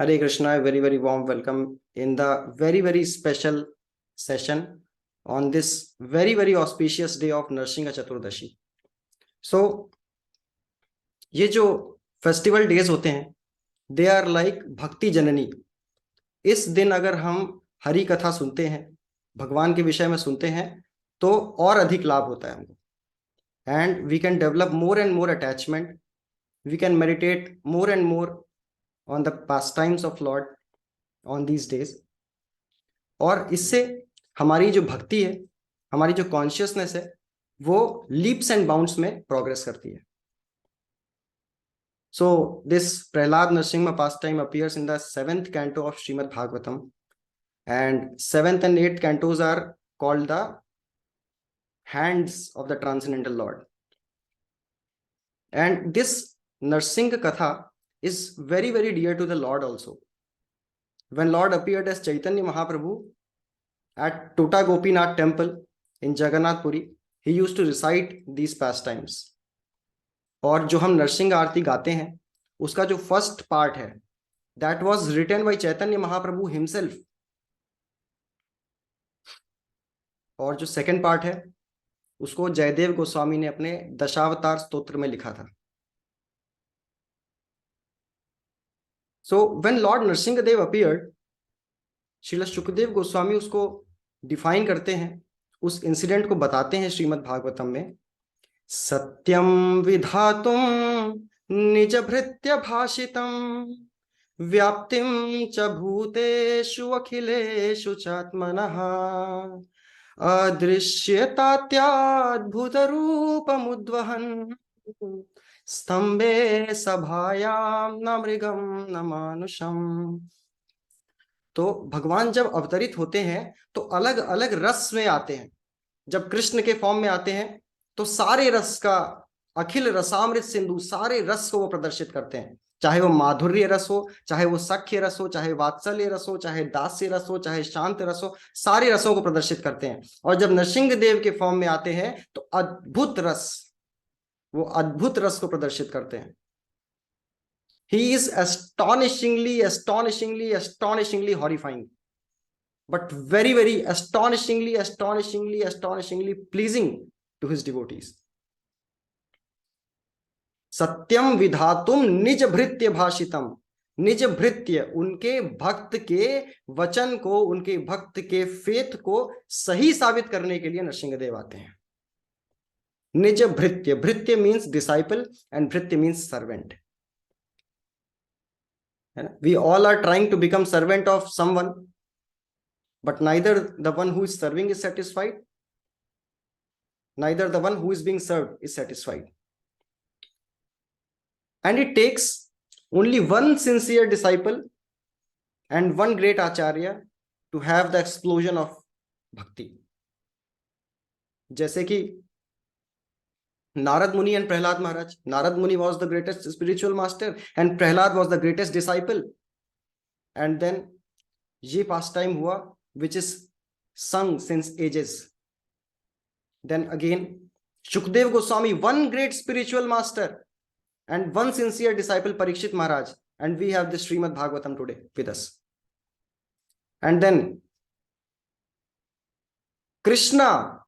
Hare Krishna, a very, very warm welcome in the very, very special session on this very, very auspicious day of Narsingha Chaturdashi. So, ये जो festival days होते हैं, they are like भक्ति जननी. इस दिन अगर हम हरि कथा सुनते हैं, भगवान के विषय में सुनते हैं, तो और अधिक लाभ होता है हमको. And we can develop more and more attachment. We can meditate more and more on the pastimes of Lord on these days. और इससे हमारी जो भक्ति है, हमारी जो कॉन्शियसनेस है, वो लीप्स एंड बाउंड्स में प्रोग्रेस करती है. So this Prahlad Nrsimha pastime appears in the 7th canto of Srimad Bhagavatam, and 7th and 8th cantos are called the hands of the transcendental Lord. And this Narsingha Katha is very, very dear to the Lord also. When Lord appeared as Chaitanya Mahaprabhu at Tota Gopinath temple in Jagannath Puri, he used to recite these pastimes. और जो हम नरसिंह आरती गाते हैं, उसका जो first part है, that was written by Chaitanya Mahaprabhu himself. और जो सेकंड पार्ट है, उसको जयदेव गोस्वामी ने अपने दशावतार स्तोत्र में लिखा था. So when Lord Nrsimhadev appeared, Srila Shukdev Goswami उसको डिफाइन करते हैं, उस इंसिडेंट को बताते हैं श्रीमद् भागवतम में. सत्यम विधातुम निज भृत्य भाषितम व्याप्तिम च भूतेषु अखिलेषु चात्मनः अदृश्यतात्याद्भुत रूपमुद्वहन् स्तंभे सभायां न मृगम न मानुषम. तो भगवान जब अवतरित होते हैं तो अलग अलग रस में आते हैं. जब कृष्ण के फॉर्म में आते हैं तो सारे रस का, अखिल रसामृत सिंधु, सारे रस को वो प्रदर्शित करते हैं. चाहे वो माधुर्य रस हो, चाहे वो सख्य रस हो, चाहे वात्सल्य रस हो, चाहे दास्य रस हो, चाहे शांत रस हो, सारे रसों को प्रदर्शित करते हैं. और जब नरसिंह देव के फॉर्म में आते हैं तो अद्भुत रस, वो अद्भुत रस को प्रदर्शित करते हैं. He is astonishingly horrifying, but very, very astonishingly pleasing to his devotees. सत्यम विधातुम निज भृत्य भाषितम. निज भृत्य, उनके भक्त के वचन को, उनके भक्त के फेथ को सही साबित करने के लिए नरसिंहदेव आते हैं. निज भृत्य, भृत्य मीन्स डिसाइपल एंड भृत्य means servant. We all are trying to become servant of someone, but neither the one who is serving is satisfied, neither the one who is being served is satisfied. And it takes only one sincere disciple and one great acharya to have the explosion of bhakti. जैसे कि Narad Muni and Prahlad Maharaj. Narad Muni was the greatest spiritual master and Prahlad was the greatest disciple. And then ये pastime हुआ, which is sung since ages. Then again Shukdev Goswami, one great spiritual master and one sincere disciple, Parikshit Maharaj. And we have the Srimad Bhagavatam today with us. And then Krishnam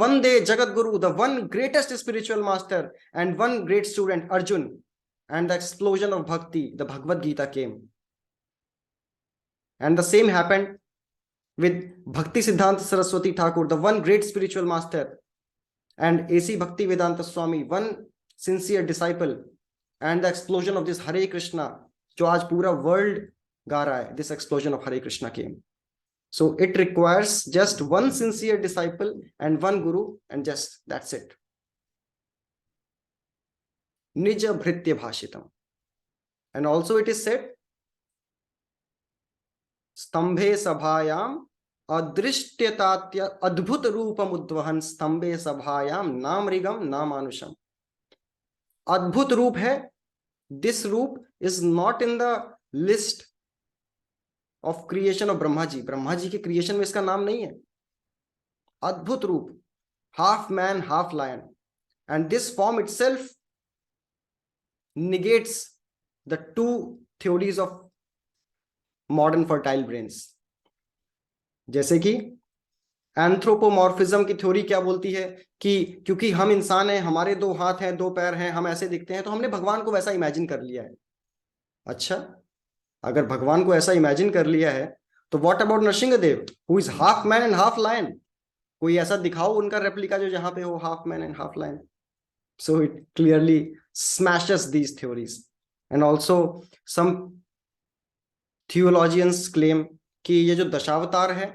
Vande Jagadguru, the one greatest spiritual master and one great student, Arjun. And the explosion of bhakti, the Bhagavad Gita came. And the same happened with Bhakti Siddhanta Saraswati Thakur, the one great spiritual master, and A.C. Bhakti Vedanta Swami, one sincere disciple. And the explosion of this Hare Krishna, जो आज पूरा world गा रहा है, this explosion of Hare Krishna came. So it requires just one sincere disciple and one guru, and just that's it. Nija Bhritya Bhashitam. And also it is said, Stambhe Sabhayam Adrishyatatya Adbhut Roopam Udvahan Stambhe Sabhayam Namrigam Namanusham. Adbhut Roop hai. This Roop is not in the list of creation of Brahma ji. Brahma ji के creation में इसका नाम नहीं है. अद्भुत रूप, half man half lion, and this form itself negates the two theories of modern fertile brains. जैसे कि एंथ्रोपोमॉर्फिज्म की थ्योरी क्या बोलती है कि क्योंकि हम इंसान हैं, हमारे 2 हाथ हैं, 2 पैर हैं, हम ऐसे दिखते हैं, तो हमने भगवान को वैसा इमेजिन कर लिया है। अच्छा, अगर भगवान को ऐसा इमेजिन कर लिया है तो what about Narasimhadeva who is half man and half lion? कोई ऐसा दिखाओ उनका रेप्लिका जो जहां पे हो half man and half lion. So it clearly smashes these theories. And also some theologians claim कि ये जो दशावतार है,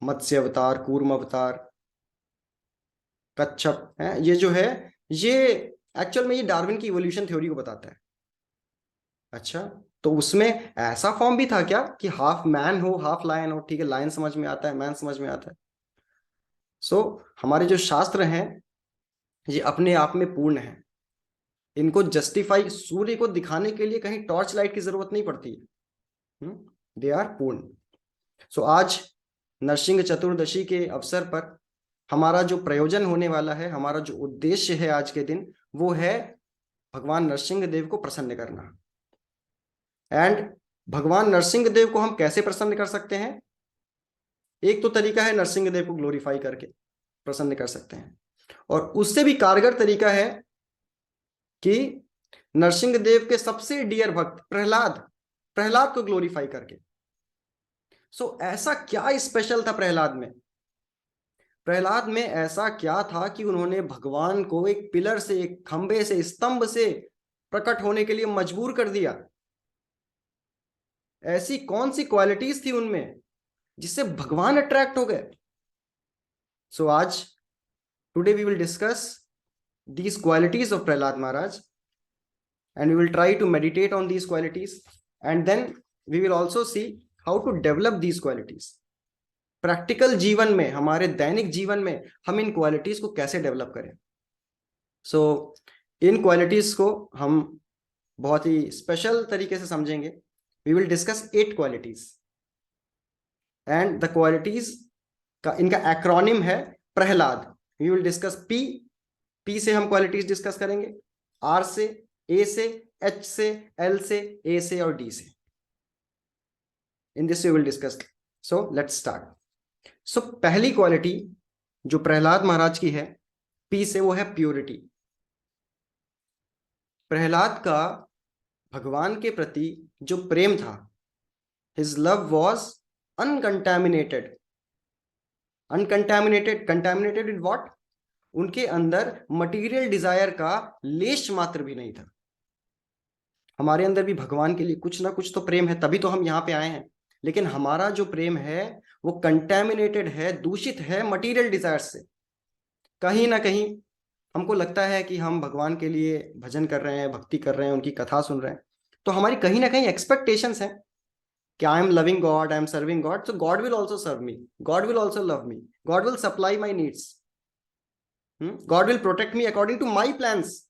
मत्स्य अवतार, कूर्म अवतार, कच्छप है, ये जो है, ये एक्चुअल में ये डार्विन की इवोल्यूशन थ्योरी को बताता है। अच्छा, तो उसमें ऐसा फॉर्म भी था क्या कि हाफ मैन हो हाफ लायन हो? ठीक है, लायन समझ में आता है, मैन समझ में आता है। सो हमारे जो शास्त्र हैं ये अपने आप में पूर्ण है। इनको जस्टिफाई, सूर्य को दिखाने के लिए कहीं टॉर्च लाइट की जरूरत नहीं पड़ती है। दे आर पूर्ण। सो आज नरसिंह चतुर्दशी के अवसर पर हमारा जो प्रयोजन होने वाला है, हमारा जो उद्देश्य है आज के दिन, वो है भगवान नरसिंह देव को प्रसन्न करना। एंड भगवान नरसिंह देव को हम कैसे प्रसन्न कर सकते हैं? एक तो तरीका है नरसिंह देव को ग्लोरीफाई करके प्रसन्न कर सकते हैं, और उससे भी कारगर तरीका है कि नरसिंह देव के सबसे डियर भक्त प्रहलाद, प्रहलाद को ग्लोरीफाई करके। सो ऐसा क्या स्पेशल था प्रहलाद में? प्रहलाद में ऐसा क्या था कि उन्होंने भगवान को एक पिलर से, एक खंबे से, स्तंभ से प्रकट होने के लिए मजबूर कर दिया? ऐसी कौन सी क्वालिटीज थी उनमें जिससे भगवान अट्रैक्ट हो गए? सो आज today we will discuss these qualities of Prahlad Maharaj, and we will try to meditate on these qualities, and then we will also see how to develop these qualities. Practical जीवन में, हमारे दैनिक जीवन में हम इन qualities को कैसे develop करें। सो इन qualities को हम बहुत ही स्पेशल तरीके से समझेंगे। We will discuss 8 qualities, and the qualities का इनका एक्रोनिम है Prahlad. We will discuss P से हम क्वालिटीज डिस्कस करेंगे, आर से, ए से, एच से, एल से, ए से और डी से। In this we will discuss. So let's start. So पहली क्वालिटी जो प्रहलाद महाराज की है पी से, वो है प्योरिटी। प्रहलाद का भगवान के प्रति जो प्रेम था, his love was uncontaminated. Uncontaminated, contaminated in what? उनके अंदर मटीरियल डिजायर का लेश मात्र भी नहीं था। हमारे अंदर भी भगवान के लिए कुछ ना कुछ तो प्रेम है, तभी तो हम यहाँ पे आए हैं। लेकिन हमारा जो प्रेम है वो कंटैमिनेटेड है, दूषित है मटीरियल डिजायर से। कहीं ना कहीं हमको लगता है कि हम भगवान के लिए भजन कर रहे हैं, भक्ति कर रहे हैं, उनकी कथा सुन रहे हैं, तो हमारी कहीं ना कहीं एक्सपेक्टेशंस हैं कि I am loving God, I am serving God, so God will also serve me, God will also love me, God will supply my needs, God will protect me according to my plans.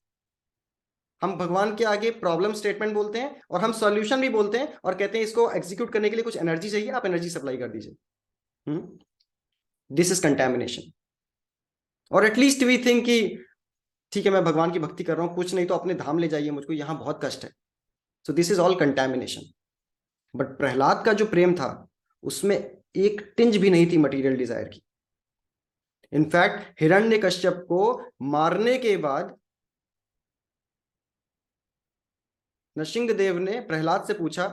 हम भगवान के आगे problem statement बोलते हैं और हम solution भी बोलते हैं और कहते हैं इसको एग्जीक्यूट करने के लिए कुछ एनर्जी चाहिए, आप एनर्जी सप्लाई कर दीजिए। This is contamination. और एटलीस्ट वी थिंक कि ठीक है, मैं भगवान की भक्ति कर रहा हूं, कुछ नहीं तो अपने धाम ले जाइए, मुझको यहां बहुत कष्ट है। So this is all contamination. But Prahlad का जो प्रेम था उसमें एक टिंज भी नहीं थी मटीरियल डिजायर की। इनफैक्ट हिरण्यकश्यप को मारने के बाद नरसिंहदेव ने प्रहलाद से पूछा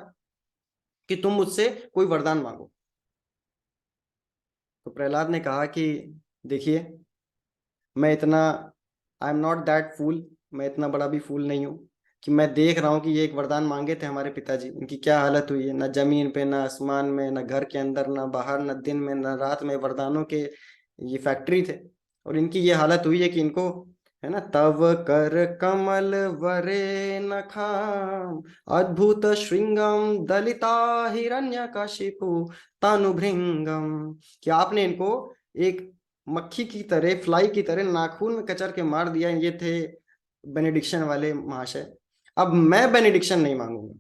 कि तुम मुझसे कोई वरदान मांगो। तो प्रहलाद ने कहा कि देखिए, मैं इतना, आई एम नॉट दैट फूल, मैं इतना बड़ा भी फूल नहीं हूं कि मैं देख रहा हूं कि ये एक वरदान मांगे थे हमारे पिताजी, इनकी क्या हालत हुई है, ना जमीन पे, ना आसमान में, ना घर के अंदर, ना बाहर, ना दिन में, ना रात में, वरदानों के ये फैक्ट्री थे, और इनकी ये हालत हुई है कि इनको, है ना, तव कर कमल वरे नखाम अद्भुत श्रृंगम दलिता हिरण्यकशिपु तनुभृंगम, कि आपने इनको एक मक्खी की तरह, फ्लाई की तरह नाखून में कचर के मार दिया। ये थे बेनेडिक्शन वाले महाशय, अब मैं बेनेडिक्शन नहीं मांगूंगा।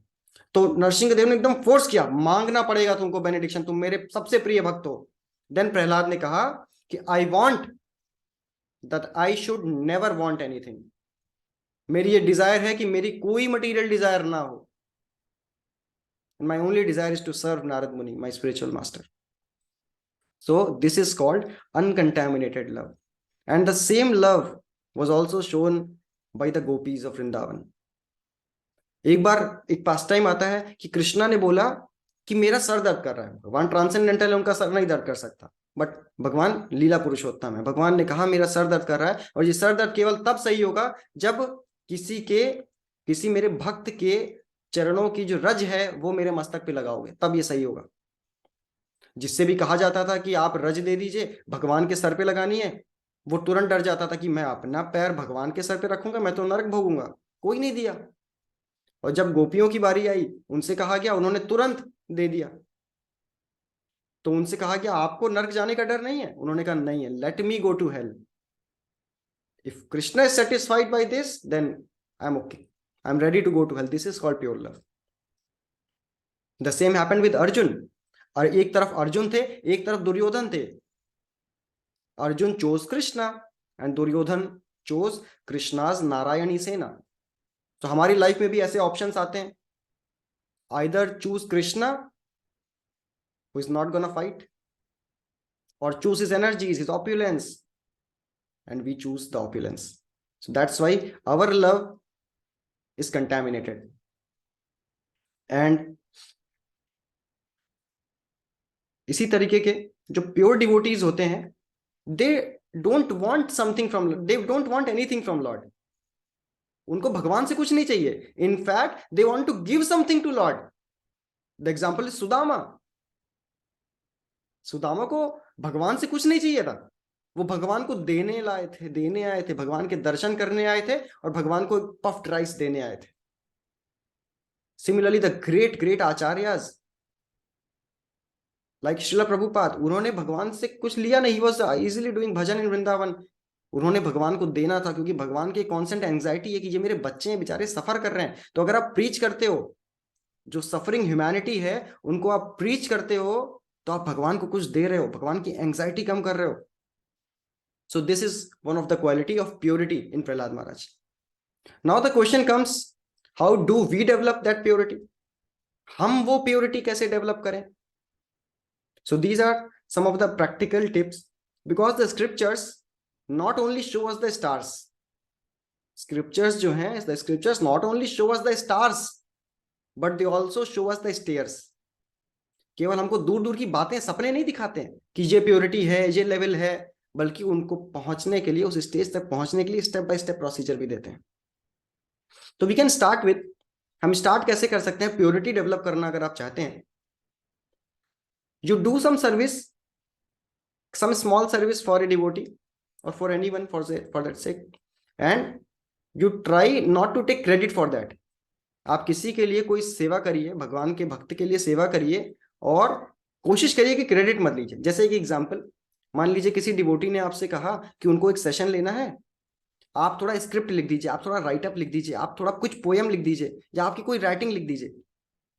तो नरसिंहदेव ने एकदम फोर्स किया, मांगना पड़ेगा तुमको बेनेडिक्शन, तुम मेरे सबसे प्रिय भक्त हो। देन प्रहलाद ने कहा कि I want that I should never want anything. मेरी ये डिजायर है कि मेरी कोई मटीरियल डिजायर ना हो। and my only desire is to serve Narad Muni, my spiritual master. So this is called uncontaminated love. And the same love was also shown by the gopis of Vrindavan. एक बार एक पास time आता है कि कृष्णा ने बोला कि मेरा sir दर्द कर रहा है। भगवान ट्रांसेंडेंटल है, उनका सर नहीं दर्द कर सकता, बट भगवान लीला पुरुषोत्तम है। भगवान ने कहा मेरा सर दर्द कर रहा है, और ये सर दर्द केवल तब सही होगा जब किसी मेरे भक्त के चरणों की जो रज है वो मेरे मस्तक पे लगाओगे, तब ये सही होगा। जिससे भी कहा जाता था कि आप रज दे दीजिए, भगवान के सर पे लगानी है, वो तुरंत डर जाता था कि मैं अपना पैर भगवान के सर पे रखूंगा, मैं तो नरक भोगूंगा। कोई नहीं दिया। और जब गोपियों की बारी आई, उनसे कहा गया, उन्होंने तुरंत दे दिया। तो उनसे कहा गया आपको नरक जाने का डर नहीं है? उन्होंने कहा नहीं है, let me go to hell. If Krishna is satisfied by this, then I am okay, I am ready to go to hell. This is called pure love. The same happened with Arjun. और एक तरफ अर्जुन थे, एक तरफ दुर्योधन थे। Arjun chose Krishna and Duryodhan chose Krishna's Narayani Sena. तो हमारी life में भी ऐसे ऑप्शंस आते हैं, either choose Krishna who is not gonna fight, और choose his energies, his opulence, and we choose the opulence. So that's why our love is contaminated. And इसी तरीके के जो प्योर डिवोटीज होते हैं, they don't want something from, they don't want anything from Lord. उनको भगवान से कुछ नहीं चाहिए। In fact, they want to give something to Lord. The example is Sudama. Sudama को भगवान से कुछ नहीं चाहिए था, वो भगवान को देने आए थे, भगवान के दर्शन करने आए थे, और भगवान को पफ्ड राइस देने आए थे। Similarly the great acharyas like Srila Prabhupada, उन्होंने भगवान से कुछ लिया नहीं, वॉज इजीली डूइंग भजन इन वृंदावन। उन्होंने भगवान को देना था, क्योंकि भगवान की कॉन्स्टेंट एंजाइटी है कि ये मेरे बच्चे हैं बेचारे, सफर कर रहे हैं। तो अगर आप प्रीच करते हो, जो सफरिंग ह्यूमैनिटी है उनको आप प्रीच करते हो, तो आप भगवान को कुछ दे रहे हो, भगवान की एंजाइटी कम कर रहे हो। So this is one of the quality of purity in Prahlad Maharaj. Now the question comes, how do we develop that purity? हम वो purity कैसे develop करें? So these are some of the practical tips, because the scriptures not only show us the stars. Scriptures जो हैं, the scriptures not only show us the stars, but they also show us the stairs. केवल हमको दूर दूर की बातें, सपने नहीं दिखाते हैं कि ये प्योरिटी है, ये लेवल है, बल्कि उनको पहुंचने के लिए, उस स्टेज तक पहुंचने के लिए स्टेप बाय स्टेप प्रोसीजर भी देते हैं। तो वी कैन स्टार्ट विद, हम स्टार्ट कैसे कर सकते हैं प्योरिटी डेवलप करना? अगर आप चाहते हैं, you do some service, some small service for a devotee और for anyone for that sake, and you try not to take credit for that. आप किसी के लिए कोई सेवा करिए, भगवान के भक्त के लिए सेवा करिए, और कोशिश करिए कि क्रेडिट मत लीजिए। जैसे एक एग्जाम्पल, मान लीजिए किसी डिवोटी ने आपसे कहा कि उनको एक सेशन लेना है, आप थोड़ा स्क्रिप्ट लिख दीजिए, आप थोड़ा राइटअप लिख दीजिए, आप थोड़ा कुछ पोएम लिख दीजिए, या आपकी कोई राइटिंग लिख दीजिए,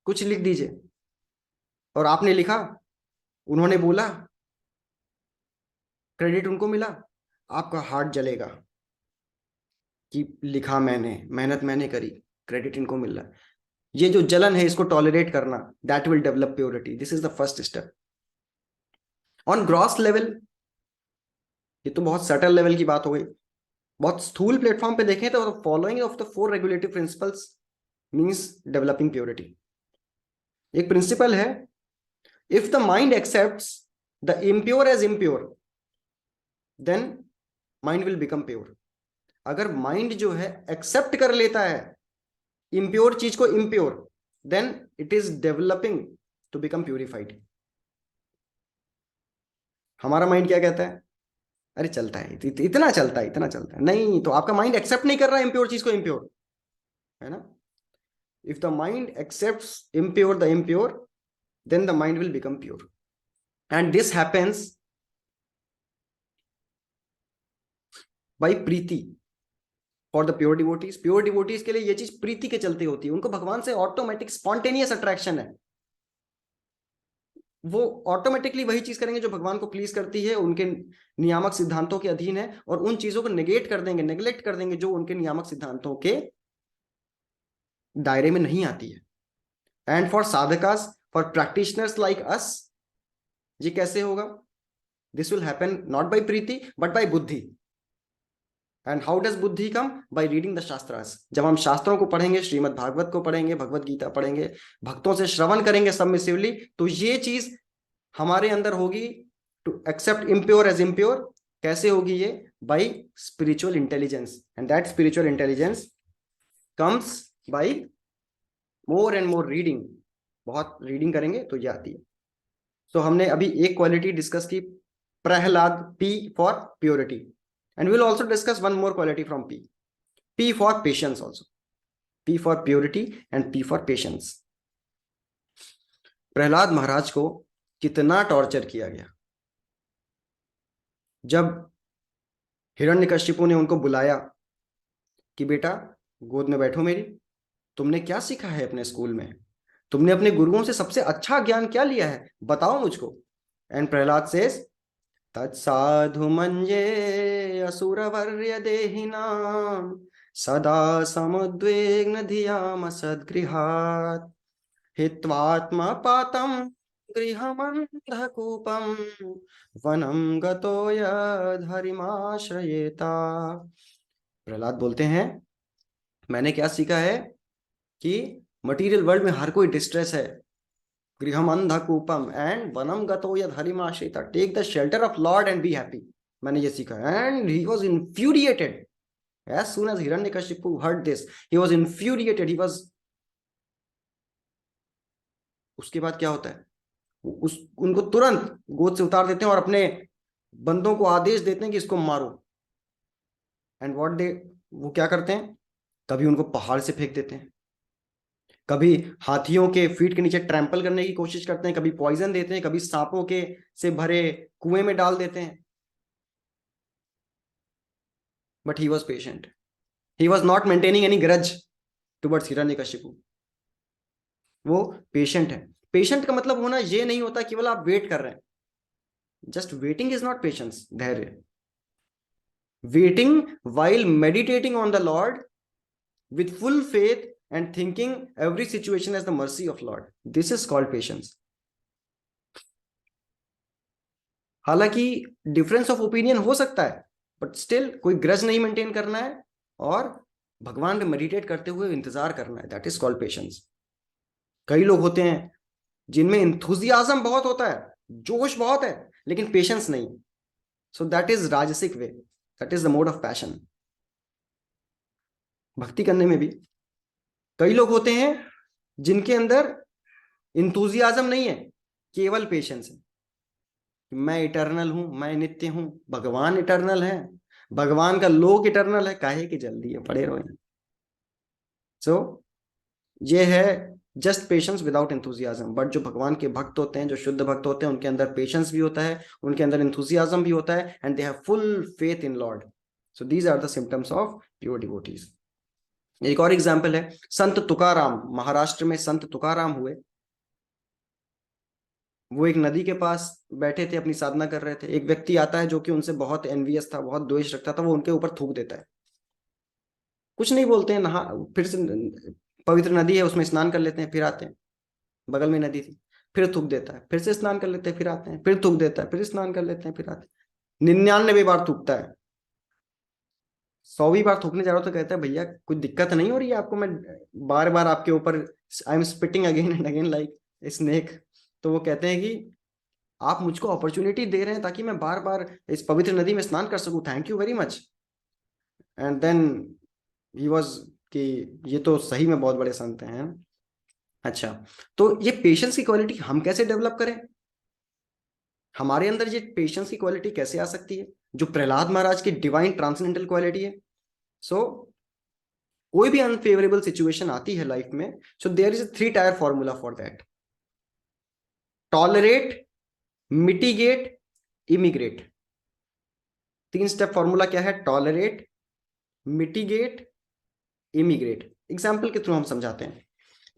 कुछ लिख दीजिए। और आपने लिखा, उन्होंने बोला, क्रेडिट उनको मिला, आपका हार्ट जलेगा कि लिखा मैंने, मेहनत मैंने करी, क्रेडिट इनको मिल रहा है। ये जो जलन है, इसको टॉलरेट करना, that will develop purity. This is the first step. On gross level, ये तो बहुत सटल लेवल की बात हो गई। बहुत स्थूल प्लेटफॉर्म पे देखें तो following of the 4 regulative principles means developing purity. एक प्रिंसिपल है, if the mind accepts the impure as impure, then mind will become pure. अगर माइंड जो है एक्सेप्ट कर लेता है इम्प्योर चीज को impure, then it is developing to become purified. हमारा माइंड क्या कहता है? अरे चलता है, इतना चलता है। नहीं, तो आपका माइंड एक्सेप्ट नहीं कर रहा है इम्प्योर चीज को इम्प्योर, है ना? If the mind accepts impure the impure, then the mind will become pure. And this happens by प्रीति for the pure devotees. Pure devotees के लिए ये चीज प्रीति के चलते होती है, उनको भगवान से ऑटोमेटिक स्पॉन्टेनियस अट्रैक्शन है। वो ऑटोमेटिकली वही चीज करेंगे जो भगवान को प्लीज करती है, उनके नियामक सिद्धांतों के अधीन है, और उन चीजों को नेगेट कर देंगे, नेग्लेक्ट कर देंगे जो उनके नियामक सिद्धांतों के दायरे में नहीं आती है। And for sadhakas, for practitioners like us, ये कैसे होगा? This will happen not by priti but by buddhi. And how does buddhi come? By reading the shastras. जब हम शास्त्रों को पढ़ेंगे, श्रीमद् भागवत को पढ़ेंगे, भगवत गीता पढ़ेंगे, भक्तों से श्रवण करेंगे सबमिसिवली, तो ये चीज हमारे अंदर होगी, to accept impure as impure. कैसे होगी ये? By spiritual intelligence, and that spiritual intelligence comes by more and more reading. बहुत रीडिंग करेंगे तो ये आती है। तो हमने अभी एक क्वालिटी डिस्कस की, Prahlad, P for purity, and will also discuss one more quality from P, P for patience also, P for purity and P for patience. Prahlad Maharaj को कितना टॉर्चर किया गया। जब हिरण्यकशिपु ने उनको बुलाया कि बेटा गोद में बैठो मेरी, तुमने क्या सीखा है अपने स्कूल में, तुमने अपने गुरुओं से सबसे अच्छा ज्ञान क्या लिया है, बताओ मुझको। एंड प्रहलाद सेज, तत्साधु मंजे असुरवर्य देहिनाम सदा समुद्विग्न धियाम सद्गृहात् हित्वात्मा पातम गृहमन्धकूपम वनम गतो यद्धरिमाश्रयेता। प्रहलाद बोलते हैं, मैंने क्या सीखा है कि मटेरियल वर्ल्ड में हर कोई डिस्ट्रेस है, गृहम अंधकूपम एंड वनम गतो यद्धरिमाश्रयेता, take the shelter of Lord and be happy. मैंने ये सीखा। And he was infuriated as soon as Hiranyakashipu heard this, he was infuriated, he was, उसके बाद क्या होता है, उस उनको तुरंत गोद से उतार देते हैं और अपने बंदों को आदेश देते हैं कि इसको मारो। एंड व्हाट दे, वो क्या करते हैं, कभी उनको पहाड़ से फेंक देते हैं, कभी हाथियों के फीट के नीचे ट्रैम्पल करने की कोशिश करते हैं, कभी पॉइजन देते हैं, कभी सांपों के से भरे कुएं में डाल देते हैं। But he was patient, he was not maintaining any grudge towards Hiranyakashipu. वो पेशेंट है। पेशेंट का मतलब होना ये नहीं होता केवल आप वेट कर रहे हैं, just waiting is not patience, धैर्य। Waiting while meditating on the Lord with full faith and thinking every situation as the mercy of Lord, this is called patience. हालांकि डिफरेंस ऑफ ओपिनियन हो सकता है, but still कोई grudge नहीं maintain करना है और भगवान पे मेडिटेट करते हुए इंतजार करना है, दैट इज कॉल्ड पेशेंस। कई लोग होते हैं जिनमें इंथुजियाज्म बहुत होता है, जोश बहुत है, लेकिन पेशेंस नहीं। सो that is rajasic way, that is the mode of passion. भक्ति करने में भी कई लोग होते हैं जिनके अंदर इंथुजियाज्म नहीं है, केवल पेशेंस है। मैं इटर्नल हूं, मैं नित्य हूं, भगवान इटर्नल है, भगवान का लोक इटर्नल है, काहे की जल्दी है, पड़े रहो। सो ये है just patience without enthusiasm. But जो भगवान के भक्त होते हैं, जो शुद्ध भक्त होते हैं, उनके अंदर पेशेंस भी होता है, उनके अंदर इंथुजियाज्म भी होता है, and they have full faith in Lord. So these are the symptoms of pure devotees. एक और एग्जाम्पल है संत तुकाराम। महाराष्ट्र में संत तुकाराम हुए। वो एक नदी के पास बैठे थे, अपनी साधना कर रहे थे। एक व्यक्ति आता है जो कि उनसे बहुत एनवियस था, बहुत द्वेष रखता था, वो उनके ऊपर थूक देता है। कुछ नहीं बोलते हैं, नहा, फिर से पवित्र नदी है उसमें स्नान कर लेते हैं, फिर आते हैं, बगल में नदी थी, फिर थूक देता है, फिर से स्नान कर लेते हैं, फिर आते हैं, फिर थूक देता है, फिर स्नान कर लेते हैं, फिर आते हैं। 99 बार थूकता है। 100वीं बार थूकने जा रहा हो तो कहता है, भैया कुछ दिक्कत नहीं हो रही है आपको, मैं बार बार आपके ऊपर, I am spitting again and again like snake. तो वो कहते हैं कि आप मुझको अपॉर्चुनिटी दे रहे हैं ताकि मैं बार बार इस पवित्र नदी में स्नान कर सकूं, thank you very much. And then he was कि ये तो सही में बहुत बड़े संत हैं। अच्छा, तो ये पेशेंस की क्वालिटी हम कैसे डेवलप करें? हमारे अंदर ये पेशेंस की क्वालिटी कैसे आ सकती है, जो प्रहलाद महाराज की डिवाइन ट्रांसेंडेंटल क्वालिटी है? सो कोई भी अनफेवरेबल सिचुएशन आती है लाइफ में, so there is 3 tier formula for that. Tolerate, mitigate, immigrate. 3 step formula क्या है? Tolerate, mitigate, immigrate. एग्जाम्पल के थ्रू हम समझाते हैं।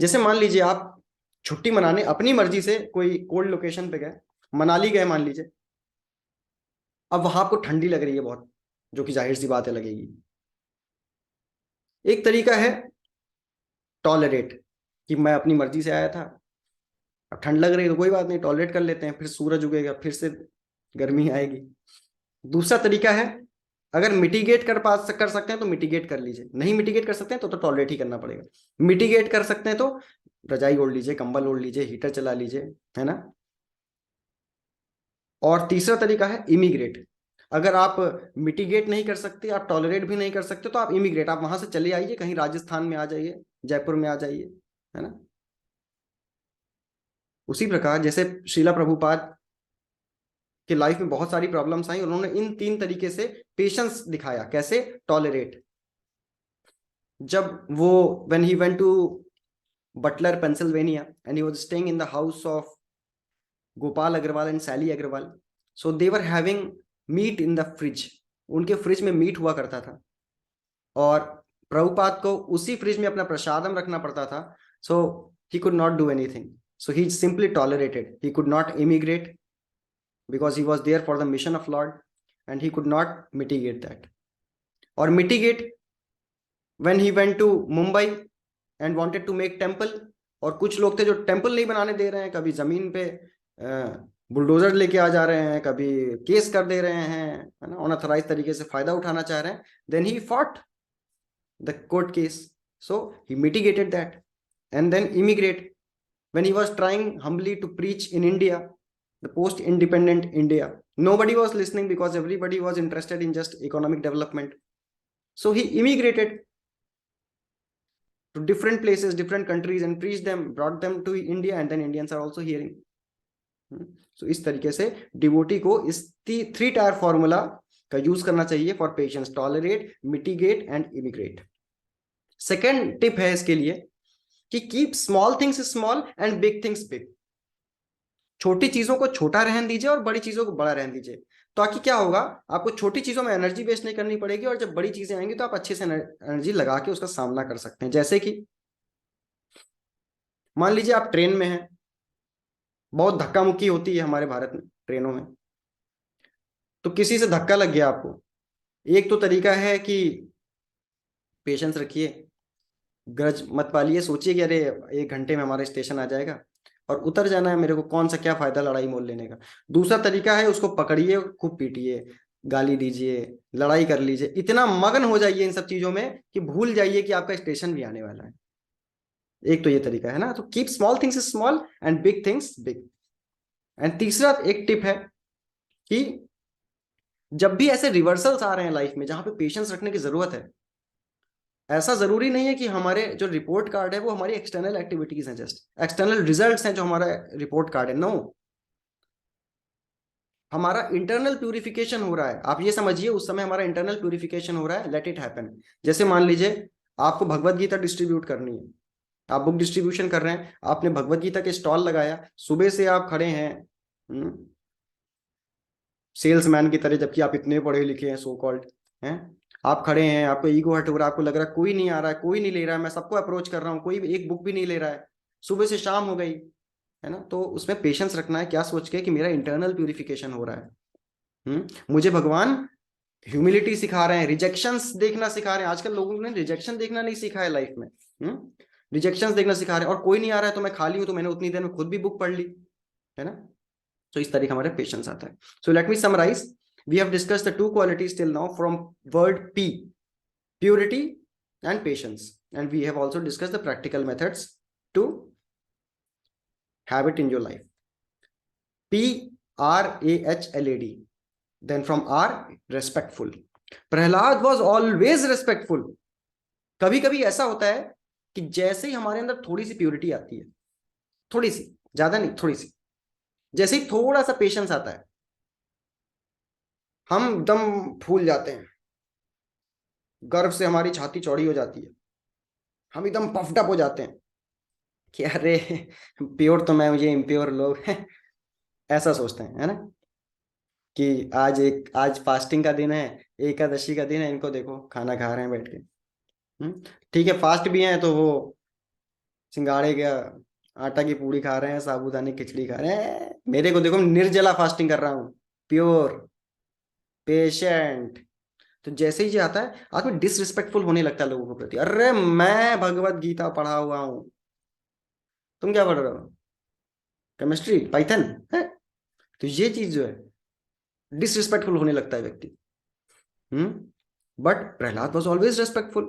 जैसे मान लीजिए आप छुट्टी मनाने अपनी मर्जी से कोई कोल्ड लोकेशन पे गए, मनाली गए मान लीजिए। अब वहां आपको ठंडी लग रही है बहुत, जो कि जाहिर सी बात है लगेगी। एक तरीका है टॉलरेट, कि मैं अपनी मर्जी से आया था, अब ठंड लग रही है तो कोई बात नहीं, टॉलरेट कर लेते हैं, फिर सूरज उगेगा फिर से गर्मी आएगी। दूसरा तरीका है, अगर मिटिगेट कर सकते हैं तो मिटिगेट कर लीजिए, नहीं मिटिगेट कर सकते हैं तो टॉलरेट ही करना पड़ेगा। मिटिगेट कर सकते हैं तो रजाई ओढ़ लीजिए, कंबल ओढ़ लीजिए, हीटर चला लीजिए, है ना। और तीसरा तरीका है इमिग्रेट। अगर आप मिटिगेट नहीं कर सकते, आप टॉलरेट भी नहीं कर सकते, तो आप इमिग्रेट, आप वहां से चले आइए, कहीं राजस्थान में आ जाइए, जयपुर में आ जाइए, है ना। उसी प्रकार जैसे श्रीला प्रभुपाद कि लाइफ में बहुत सारी प्रॉब्लम्स आई, उन्होंने इन तीन तरीके से पेशेंस दिखाया। कैसे? टॉलरेट। जब वो when he went to Butler Pennsylvania and he was staying in the house of Gopal Agarwal and Sally Agarwal, so they were having meat in the fridge, उनके फ्रिज में मीट हुआ करता था, और प्रभुपाद को उसी फ्रिज में अपना प्रसादम रखना पड़ता था। So he could not do anything, so he simply tolerated, he could not immigrate because he was there for the mission of Lord, and he could not mitigate that. Or mitigate when he went to Mumbai and wanted to make temple, और कुछ लोग थे जो temple नहीं बनाने दे रहे हैं, कभी जमीन पे बुलडोजर लेके आ जा रहे हैं, कभी केस कर दे रहे हैं, है ना, अनऑथराइज तरीके से फायदा उठाना चाह रहे हैं, then he fought the court case, so he mitigated that and then immigrate when he was trying humbly to preach in India, the post independent India. Nobody was listening because everybody was interested in just economic development. So he immigrated to different places, different countries, and preached them, brought them to India, and then Indians are also hearing. So इस तरीके से devotee को इस three tier formula का use करना चाहिए for patience: tolerate, mitigate and immigrate. Second tip है इसके लिए कि keep small things small and big things big. छोटी चीजों को छोटा रहने दीजिए और बड़ी चीजों को बड़ा रहने दीजिए, ताकि क्या होगा, आपको छोटी चीजों में एनर्जी वेस्ट नहीं करनी पड़ेगी, और जब बड़ी चीजें आएंगी तो आप अच्छे से एनर्जी लगा के उसका सामना कर सकते हैं। जैसे कि मान लीजिए आप ट्रेन में हैं, बहुत धक्का मुक्की होती है हमारे भारत में ट्रेनों में, तो किसी से धक्का लग गया आपको, एक तो तरीका है कि पेशेंस रखिए, ग्रज मत पालिए, सोचिए कि अरे 1 घंटे में हमारा स्टेशन आ जाएगा और उतर जाना है, मेरे को कौन सा क्या फायदा लड़ाई मोल लेने का। दूसरा तरीका है, उसको पकड़िए, खूब पीटिए, गाली दीजिए, लड़ाई कर लीजिए, इतना मगन हो जाइए इन सब चीजों में कि भूल जाइए कि आपका स्टेशन भी आने वाला है। एक तो ये तरीका है ना, तो keep small things small and big things big. And तीसरा एक टिप है कि जब भी ऐसे रिवर्सल्स आ रहे हैं लाइफ में जहां पे पेशेंस रखने की जरूरत है, ऐसा जरूरी नहीं है कि हमारे जो रिपोर्ट कार्ड है वो हमारी एक्सटर्नल एक्टिविटीज हैं, जस्ट एक्सटर्नल रिजल्ट्स हैं जो हमारा रिपोर्ट कार्ड है। नो, हमारा इंटरनल प्यूरिफिकेशन हो रहा है। आप ये समझिए उस समय हमारा इंटरनल प्यूरिफिकेशन हो रहा है, लेट इट हैपन। जैसे मान लीजिए आपको भगवत गीता डिस्ट्रीब्यूट करनी है, आप बुक डिस्ट्रीब्यूशन कर रहे हैं, आपने भगवत गीता के स्टॉल लगाया, सुबह से आप खड़े हैं सेल्समैन की तरह, जबकि आप इतने पढ़े लिखे हैं, सो कॉल्ड हैं, आप खड़े हैं, आपको ईगो हट हो रहा है, आपको लग रहा है कोई नहीं आ रहा है, कोई नहीं ले रहा है, मैं सबको अप्रोच कर रहा हूँ, कोई एक बुक भी नहीं ले रहा है, सुबह से शाम हो गई, है ना। तो उसमें पेशेंस रखना है, क्या सोच के कि मेरा इंटरनल प्यूरिफिकेशन हो रहा है। मुझे भगवान ह्यूमिलिटी सिखा रहे हैं, रिजेक्शंस देखना सिखा रहे हैं। आजकल लोगों ने रिजेक्शन देखना नहीं सीखा है लाइफ में, रिजेक्शंस देखना सिखा रहे हैं, और कोई नहीं आ रहा है तो मैं खाली हूं, तो मैंने उतनी देर में खुद भी बुक पढ़ ली, है ना। तो इस तरीके हमारे पेशेंस आता है। So let me summarise, we have discussed the two qualities till now from word P, purity and patience, and we have also discussed the practical methods to have it in your life. PRAHLAD, then from R, respectful. Prahlad was always respectful. कभी कभी ऐसा होता है कि जैसे ही हमारे अंदर थोड़ी सी प्योरिटी आती है, थोड़ी सी, ज्यादा नहीं, थोड़ी सी, जैसे ही थोड़ा सा पेशेंस आता है, हम दम फूल जाते हैं, गर्व से हमारी छाती चौड़ी हो जाती है, हम एकदम पफ्ड अप हो जाते हैं कि अरे प्योर तो मैं, मुझे इम्प्योर लोग हैं, ऐसा सोचते हैं, है ना, कि आज फास्टिंग का दिन है, एकादशी का दिन है, इनको देखो खाना खा रहे हैं बैठ के। ठीक है, फास्ट भी हैं तो वो सिंगाड़े का आटा की पूड़ी खा रहे हैं, साबूदाने खिचड़ी खा रहे हैं, मेरे को देखो निर्जला फास्टिंग कर रहा हूँ, प्योर पेशेंट। तो जैसे ही ये आता है, आदमी डिसरिस्पेक्टफुल होने लगता है लोगों के प्रति, अरे मैं भगवत गीता पढ़ा हुआ हूँ, तुम क्या पढ़ रहे हो? केमिस्ट्री, पाइथन है? तो ये चीज जो है डिसरिस्पेक्टफुल होने लगता है व्यक्ति। But Prahlad was always respectful.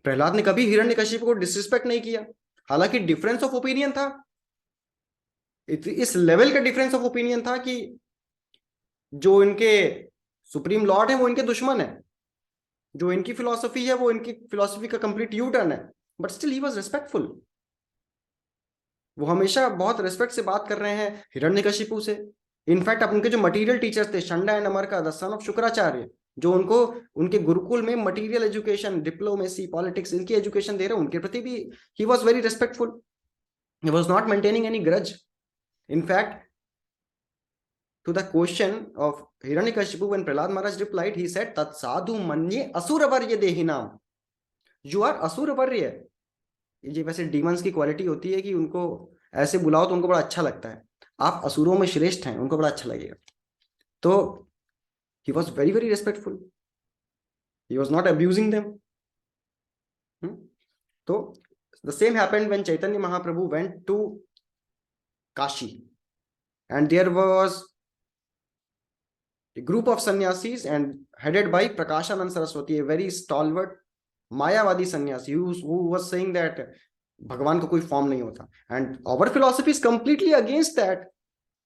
Prahlad ने कभी हिरण्यकशिपु को डिसरिस्पेक्ट नहीं किया, हालांकि डिफरेंस ऑफ ओपिनियन था। इस लेवल का डिफरेंस ऑफ ओपिनियन था कि जो इनके सुप्रीम लॉर्ड है वो इनके दुश्मन है, जो इनकी फिलॉसफी है वो इनकी फिलॉसफी का कंप्लीट यू टर्न है, but still he was respectful. वो हमेशा बहुत रेस्पेक्ट से बात कर रहे हैं हिरण्यकशिपु से। इनफैक्ट अब उनके जो मटेरियल टीचर्स थे, Shanda and Amarka, the son of Shukracharya, जो उनको उनके गुरुकुल में मटेरियल एजुकेशन, डिप्लोमेसी, पॉलिटिक्स, इनकी एजुकेशन दे रहे, उनके प्रति भी he was very respectful. He was not maintaining any grudge. In fact to the question of Hiranyakashipu, when Prahlad Maharaj replied, he said, Tat sadhu manye asuravarya dehinam. You are asuravarya. ये वैसे demons की quality होती है कि उनको ऐसे बुलाओ तो उनको बड़ा अच्छा लगता है। आप असुरों में श्रेष्ठ हैं, उनको बड़ा अच्छा लगेगा। तो he was very very respectful. He was not abusing them. So the same happened when Chaitanya Mahaprabhu went to Kashi, and there was a group of sannyasis and headed by Prakashanand Saraswati, a very stalwart Mayavadi sannyasi who was saying that भगवान का कोई form नहीं होता, and our philosophy is completely against that.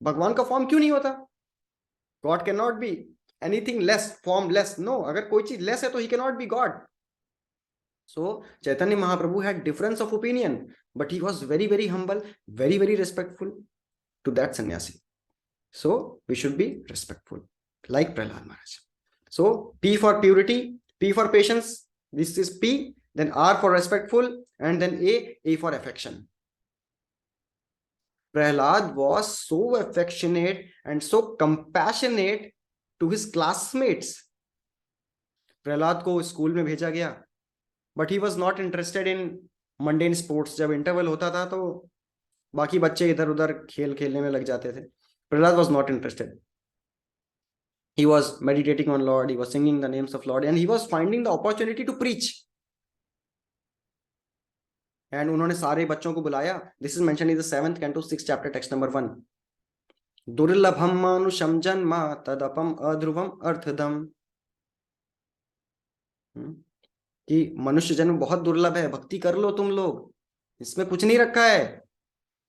भगवान का form क्यों नहीं होता? God can not be anything less, formless. No, अगर कोई चीज लेस है तो he can not be God. So Chaitanya Mahaprabhu had difference of opinion, but he was very very humble, very very respectful to that sannyasi. So we should be respectful like Prahlad Maharaj. So P for purity, P for patience, this is P, then R for respectful, and then A for affection. Prahlad was so affectionate and so compassionate to his classmates. Prahlad को school में भेजा गया, but he was not interested in mundane sports. जब interval होता था तो बाकी बच्चे इधर उधर खेल खेलने में लग जाते थे। Prahlad was not interested. He was meditating on Lord, he was singing the names of Lord, and he was finding the opportunity to preach. And उन्होंने सारे बच्चों को बुलाया। This is mentioned in the 7th canto 6th chapter text number 1. दुर्लभम मानुषम जन्मा तदपम अध्रुवम अर्थदम। कि मनुष्य जन्म बहुत दुर्लभ है, भक्ति कर लो तुम लोग, इसमें कुछ नहीं रखा है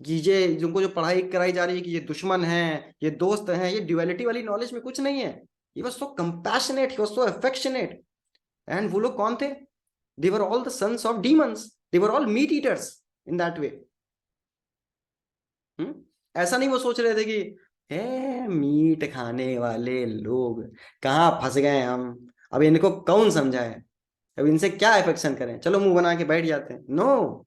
कि ये जिनको जो पढ़ाई कराई जा रही है कि ये दुश्मन है, ये दोस्त हैं, ये ड्यूअलिटी वाली नॉलेज में कुछ नहीं है। He was so compassionate, he was so affectionate. And वो लोग कौन थे? They were all the sons of demons. They were all meat eaters in that way. ऐसा नहीं वो सोच रहे थे कि हे मीट खाने वाले लोग कहाँ फंस गए हम, अब इनको कौन समझाए, अब इनसे क्या अफेक्शन करें, चलो मुंह बना के बैठ जाते हैं। No,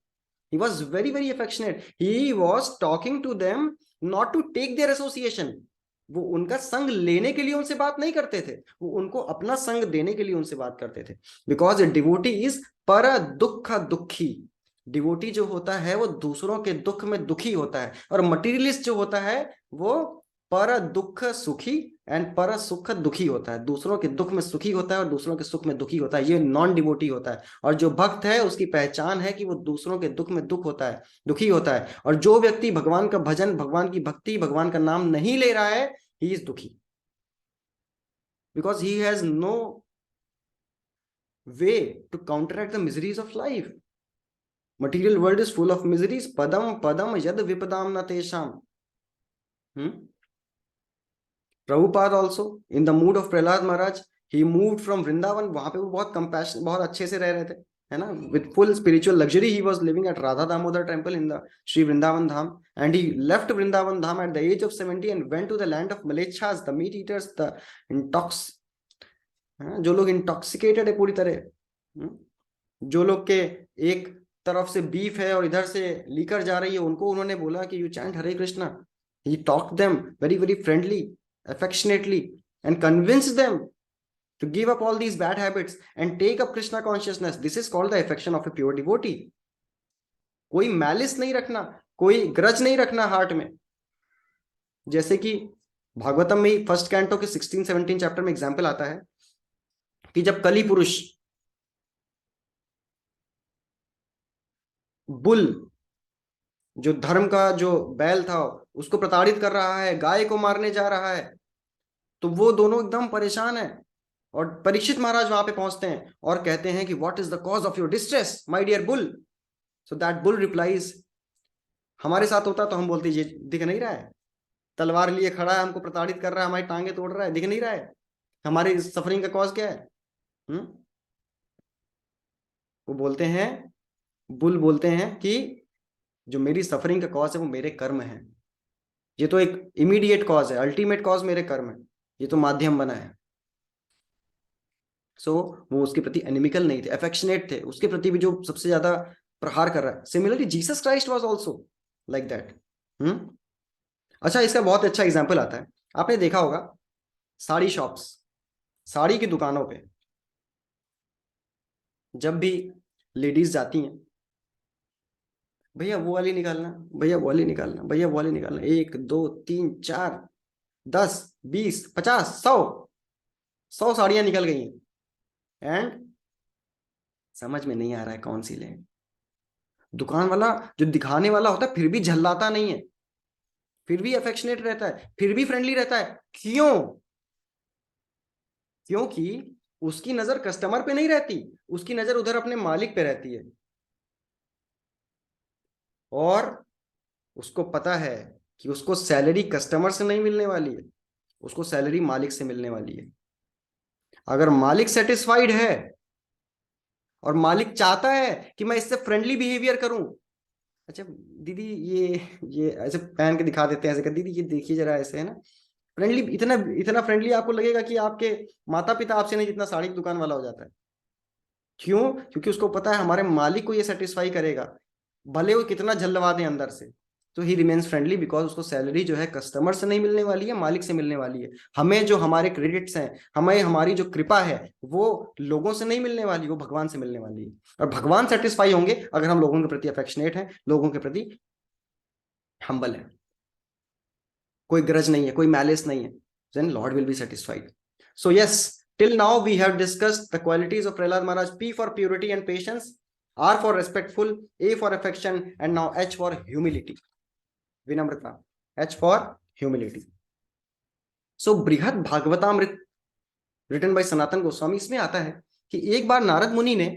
he was very very affectionate. He was talking to them not to take their association. वो उनका संग लेने के लिए उनसे बात नहीं करते थे, वो उनको अपना संग देने के लिए उनसे बात करते थे। बिकॉज ए डिवोटी इज पर दुख दुखी। डिवोटी जो होता है वो दूसरों के दुख में दुखी होता है, और मटीरियलिस्ट जो होता है वो पर दुख सुखी एंड पर सुख दुखी होता है। दूसरों के दुख में सुखी होता है और दूसरों के सुख में दुखी होता है। ये नॉन डिवोटी होता है। और जो भक्त है उसकी पहचान है कि वो दूसरों के दुख में दुख होता है, दुखी होता है। और जो व्यक्ति भगवान का भजन, भगवान की भक्ति, भगवान का नाम नहीं ले रहा है, he is dukhi because he has no way to counteract the miseries of life. Material world is full of miseries. Padam padam yad vipadam na tesham. Prabhupada also in the mood of Prahlad Maharaj, he moved from Vrindavan. वहां पे वो बहुत compassion, बहुत अच्छे से रह रहे थे, है ना, with full spiritual luxury. He was living at Radha Damodar temple in the Sri Vrindavan Dham, and he left Vrindavan Dham at the age of 70 and went to the land of Malechhas, the meat eaters, the जो लोग intoxicated है पूरी तरह, जो लोग के एक तरफ से बीफ है और इधर से लीकर जा रही है, उनको उन्होंने बोला कि you chant Hare Krishna. He talked them very very friendly, affectionately, and convince them to give up all these bad habits and take up Krishna consciousness. This is called the affection of a pure devotee. कोई malice नहीं रखना, कोई grudge नहीं रखना heart में। जैसे कि भागवतम में फर्स्ट कैंटो के 16-17 चैप्टर में एग्जाम्पल आता है कि जब कली पुरुष बुल जो धर्म का जो बैल था उसको प्रताड़ित कर रहा है, गाय को मारने जा रहा है। तो वो दोनों एकदम परेशान है। और परीक्षित महाराज वहां पे पहुंचते हैं और कहते हैं कि what is the cause of your distress my dear bull. So that bull replies, हमारे साथ होता तो हम बोलते ये दिख नहीं रहा है, तलवार लिए खड़ा है, हमको प्रताड़ित कर रहा है, हमारी टांगे तोड़ रहा है, दिख नहीं रहा है, हमारी सफरिंग का कॉज क्या है? हम्म। वो बोलते हैं, बुल बोलते हैं कि जो मेरी सफरिंग का कॉज है वो मेरे कर्म है। ये तो एक इमीडिएट कॉज है, अल्टीमेट कॉज मेरे कर्म है, ये तो माध्यम बना है। सो वो उसके प्रति एनिमिकल नहीं थे, अफेक्शनेट थे, उसके प्रति भी जो सबसे ज्यादा प्रहार कर रहा है। Similarly Jesus Christ was also like that. Hmm. अच्छा, इसका बहुत अच्छा एग्जांपल आता है, आपने देखा होगा साड़ी शॉप्स, साड़ी की दुकानों पे जब भी लेडीज जाती हैं, भैया वो वाली निकालना, भैया वो वाली निकालना, भैया वो वाली निकालना, 1 2 3 4 10 20 50 100, 100 साड़ियां निकल गई हैं एंड समझ में नहीं आ रहा है कौन सी लें। दुकान वाला जो दिखाने वाला होता है फिर भी झल्लाता नहीं है, फिर भी अफेक्शनेट रहता है, फिर भी फ्रेंडली रहता है। क्यों? क्योंकि उसकी नजर कस्टमर पे नहीं रहती, उसकी नजर उधर अपने मालिक पे रहती है। और उसको पता है कि उसको सैलरी कस्टमर से नहीं मिलने वाली है, उसको सैलरी मालिक से मिलने वाली है। अगर मालिक सेटिस्फाइड है और मालिक चाहता है कि मैं इससे फ्रेंडली बिहेवियर करूं, अच्छा दीदी ये ऐसे पहन के दिखा देते हैं, ऐसे कर दीदी ये देखिए जरा, ऐसे है ना फ्रेंडली, इतना इतना फ्रेंडली आपको लगेगा कि आपके माता पिता आपसे नहीं जितना साड़ी की दुकान वाला हो जाता है। क्यों? क्योंकि उसको पता है हमारे मालिक को ये सेटिस्फाई करेगा, भले वो कितना झल्लवा दे अंदर से। तो ही रिमेन्स फ्रेंडली बिकॉज उसको सैलरी जो है कस्टमर से नहीं मिलने वाली है, मालिक से मिलने वाली है। हमें जो हमारे क्रेडिट्स हैं, हमें हमारी जो कृपा है, वो लोगों से नहीं मिलने वाली, वो भगवान से मिलने वाली है। और भगवान सेटिस्फाई होंगे अगर हम लोगों के प्रति अफेक्शनेट हैं, लोगों के प्रति हम्बल है, कोई ग्रज नहीं है, कोई मैलिस नहीं है, then Lord will be satisfied. So yes, till now we have discussed the qualities of Prahlad Maharaj. P for purity and patience, R for respectful, A for affection, and now H for humility, vinamrata. H for humility. So बृहद Bhagavatamrita written by Sanatan Goswami, इसमें आता है कि एक बार नारद मुनि ने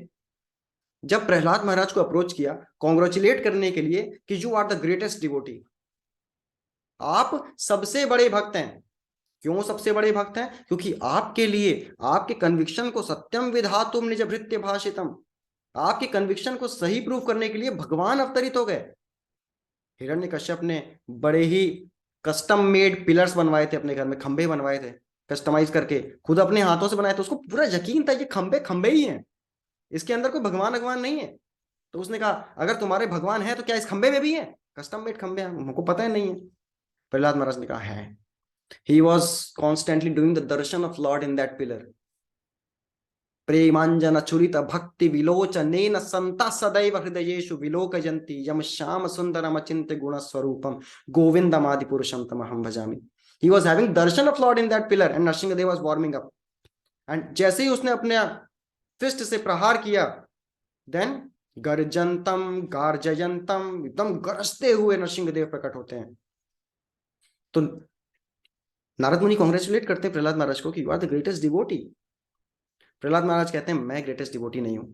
जब प्रहलाद महाराज को अप्रोच किया कॉन्ग्रेचुलेट करने के लिए कि you are the greatest devotee, आप सबसे बड़े भक्त हैं। क्यों सबसे बड़े भक्त हैं? क्योंकि आपके लिए, आपके कन्विक्शन को सत्यम विधातुम निज भृत्य भाषितम, आपके कन्विक्शन को सही प्रूव करने के लिए भगवान अवतरित हो गए। हिरण्यकश्यप ने बड़े ही कस्टम मेड पिलर्स बनवाए थे अपने घर में, खंबे बनवाए थे कस्टमाइज करके, खुद अपने हाथों से बनाए थे, उसको पूरा यकीन था ये खंबे खंबे ही हैं, इसके अंदर कोई भगवान भगवान नहीं है। तो उसने कहा अगर तुम्हारे भगवान है तो क्या इस खंबे में भी है? कस्टम मेड खंबे हैं, हमको पता ही नहीं है। प्रहलाद महाराज ने कहा है। He was constantly doing the darshan of Lord in that pillar. प्रेमांजन चुरित भक्ति विलोचनेन संता सदैव हृदयेषु विलोकयन्ति यम श्याम सुंदरम अचिंत्य गुण स्वरूपम गोविंदमादि पुरुषम तमहम भजामि। He was having darshan of Lord in that pillar and Nrsingadev was warming up. And जैसे ही उसने अपने फिस्ट से प्रहार किया, देन गर्जंतम गार्जयंतम, एकदम गरजते हुए नरसिंहदेव प्रकट होते हैं। तो नारद मुनि कॉन्ग्रेचुलेट करते हैं प्रहलाद महाराज को कि you are the greatest devotee. Prahlad Maharaj कहते हैं मैं ग्रेटेस्ट डिवोटी नहीं हूं,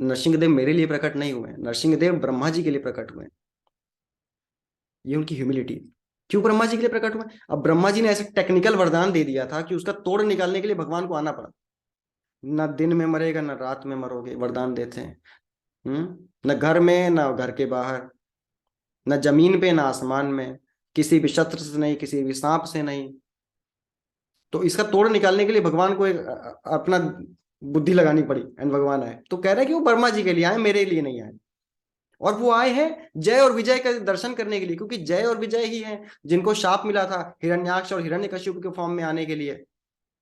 नरसिंहदेव मेरे लिए प्रकट नहीं हुए, नरसिंहदेव ब्रह्मा जी के लिए प्रकट हुए। ये उनकी ह्यूमिलिटी। क्यों ब्रह्मा जी के लिए प्रकट हुए? अब ब्रह्मा जी ने ऐसे टेक्निकल वरदान दे दिया था कि उसका तोड़ निकालने के लिए भगवान को आना पड़ा। न दिन में मरेगा न रात में मरोगे, वरदान देते हैं। न घर में न घर के बाहर, न जमीन पे न आसमान में, किसी भी शस्त्र से नहीं, किसी भी सांप से नहीं। तो इसका तोड़ निकालने के लिए भगवान को एक अपना बुद्धि लगानी पड़ी एंड भगवान आए। तो कह रहे हैं कि वो वर्मा जी के लिए आए, मेरे लिए नहीं आए। और वो आए हैं जय और विजय का दर्शन करने के लिए, क्योंकि जय और विजय ही हैं जिनको शाप मिला था हिरण्याक्ष और हिरण्यकश्यप के फॉर्म में आने के लिए।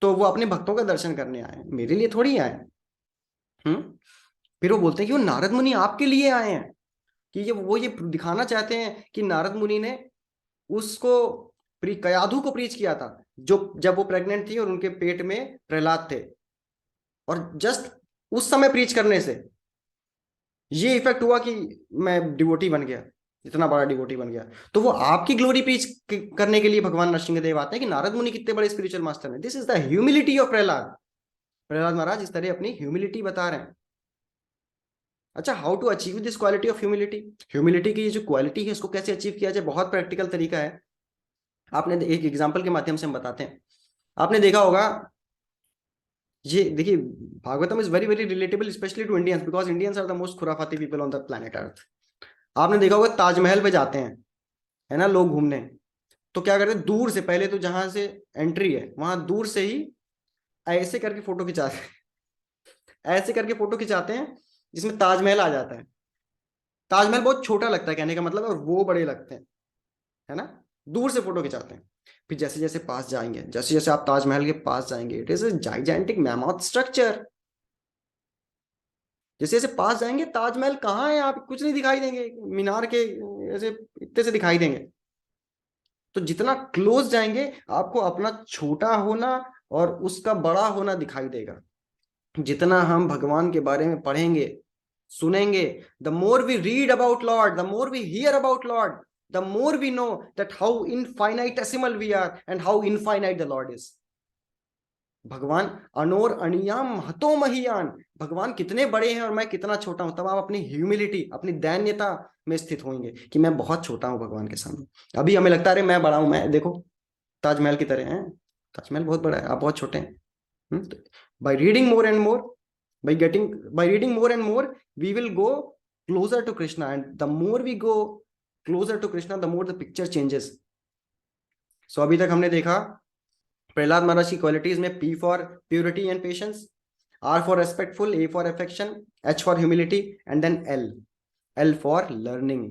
तो वो अपने भक्तों का दर्शन करने आए, मेरे लिए थोड़ी आए। फिर वो बोलते हैं कि वो नारद मुनि आपके लिए आए हैं, कि ये दिखाना चाहते हैं कि नारद मुनि ने उसको कयाधु को प्रीच किया था, जो जब वो प्रेग्नेंट थी और उनके पेट में प्रहलाद थे। और जस्ट उस समय प्रीच करने से ये इफेक्ट हुआ कि मैं डिवोटी बन गया। इतना बड़ा डिवोटी बन गया। तो वो आपकी ग्लोरी प्रीच करने के लिए भगवान नरसिंहदेव आते हैं कि नारद मुनि कितने बड़े स्पिरिचुअल मास्टर हैं। This is the humility of Prahlad. Prahlad Maharaj इस तरह अपनी ह्यूमिलिटी बता रहे हैं। अच्छा, how to achieve this quality of humility? Humility की जो क्वालिटी है इसको कैसे अचीव किया जाए, बहुत प्रैक्टिकल तरीका है। आपने एक एग्जाम्पल के माध्यम से हम बताते हैं। आपने देखा होगा, ये देखिए, Bhagavatam is very very relatable specially to Indians because Indians are the most खुराफाती people on the planet earth. आपने देखा होगा ताजमहल पे जाते हैं, है ना, लोग घूमने, तो क्या करते हैं, दूर से, पहले तो जहां से एंट्री है वहां दूर से ही ऐसे करके फोटो खिंचाते हैं, ऐसे करके फोटो खिंचाते हैं जिसमें ताजमहल आ जाता है। ताजमहल बहुत छोटा लगता है कहने का मतलब, और वो बड़े लगते हैं, है ना। दूर से फोटो खिंचाते हैं। फिर जैसे जैसे पास जाएंगे, जैसे जैसे आप ताजमहल के पास जाएंगे, it is a gigantic mammoth structure. जैसे जैसे पास जाएंगे, ताजमहल कहाँ है, आप कुछ नहीं दिखाई देंगे, मीनार के ऐसे इतने से दिखाई देंगे। तो जितना क्लोज जाएंगे आपको अपना छोटा होना और उसका बड़ा होना दिखाई देगा। जितना हम भगवान के बारे में पढ़ेंगे, सुनेंगे, the more we read about Lord, the more we hear about Lord, the more we know that how infinitesimal we are and how infinite the Lord is. भगवान अनोर अनियाम महतो महियान, भगवान कितने बड़े हैं और मैं कितना छोटा हूं। तब आप अपनी ह्यूमिलिटी, अपनी दैन्यता में स्थित होंगे कि मैं बहुत छोटा हूं भगवान के सामने। अभी हमें लगता है अरे मैं बड़ा हूं, मैं देखो ताजमहल की तरह है, ताजमहल बहुत बड़ा है, आप बहुत छोटे हैं। By reading more and more, by reading more and more, we will go closer to Krishna, and the more we go closer to Krishna, the more the picture changes. So अभी तक हमने देखा प्रहलाद महाराज की क्वालिटीज में, P for purity and patience, R for respectful, A for affection, H for humility, and then L for learning.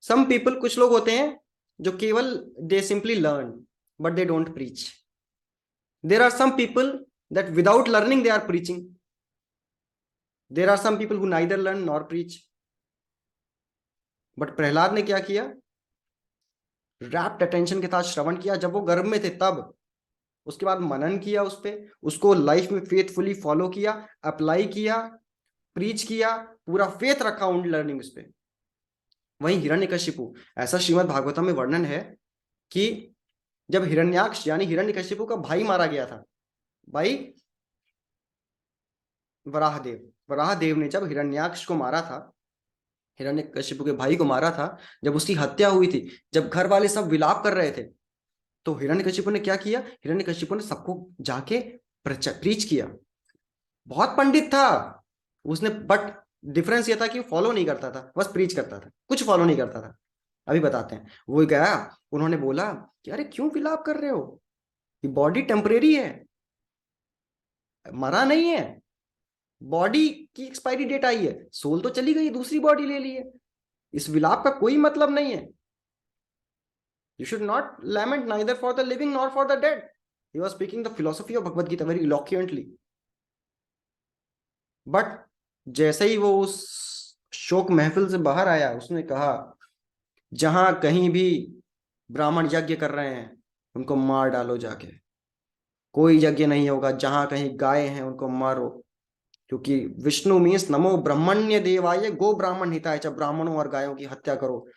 Some people, कुछ लोग होते हैं जो केवल they simply learn but they don't preach. There are some people that without learning they are preaching. There are some people who neither learn nor preach. But Prahlad ने क्या किया, wrapped attention के साथ श्रवण किया। जब वो गर्भ में थे तब, उसके बाद मनन किया उस पे, उसको लाइफ में फेथफुली फॉलो किया, अप्लाई किया, प्रीच किया, पूरा फेथ रखा उन लर्निंग उस पे। वहीं हिरण्यकशिपु, ऐसा श्रीमद् भागवतम में वर्णन है कि जब हिरण्याक्ष यानी हिरण्यकशिपु का भाई मारा गया था, भाई वराहदेव ने जब हिरण्याक्ष को मारा था, हिरण्यकशिपु के भाई को मारा था, जब उसकी हत्या हुई थी, जब घर वाले सब विलाप कर रहे थे, तो हिरण्यकशिपु ने क्या किया, हिरण्यकशिपु ने सबको जाके प्रीच किया। बहुत पंडित था उसने, बट डिफरेंस ये था कि फॉलो नहीं करता था, बस प्रीच करता था, कुछ फॉलो नहीं करता था। अभी बताते हैं। वो गया, उन्होंने बोला कि अरे क्यों विलाप कर रहे हो, ये बॉडी टेम्परेरी है, मरा नहीं है, बॉडी की एक्सपायरी डेट आई है, सोल तो चली गई, दूसरी बॉडी ले ली है, इस विलाप का कोई मतलब नहीं है। You should not lament neither for the living nor for the dead. He was speaking the philosophy of Bhagavad Gita very eloquently. But जैसे ही वो उस शोक महफिल से बाहर आया, उसने कहा जहां कहीं भी ब्राह्मण यज्ञ कर रहे हैं उनको मार डालो जाके, कोई यज्ञ नहीं होगा। जहां कहीं गाय हैं उनको मारो, क्योंकि विष्णु मीन्स नमो ब्रह्मण्य देवाय गो ब्राह्मण हिताय, चाहे ब्राह्मणों और गायों की हत्या करो,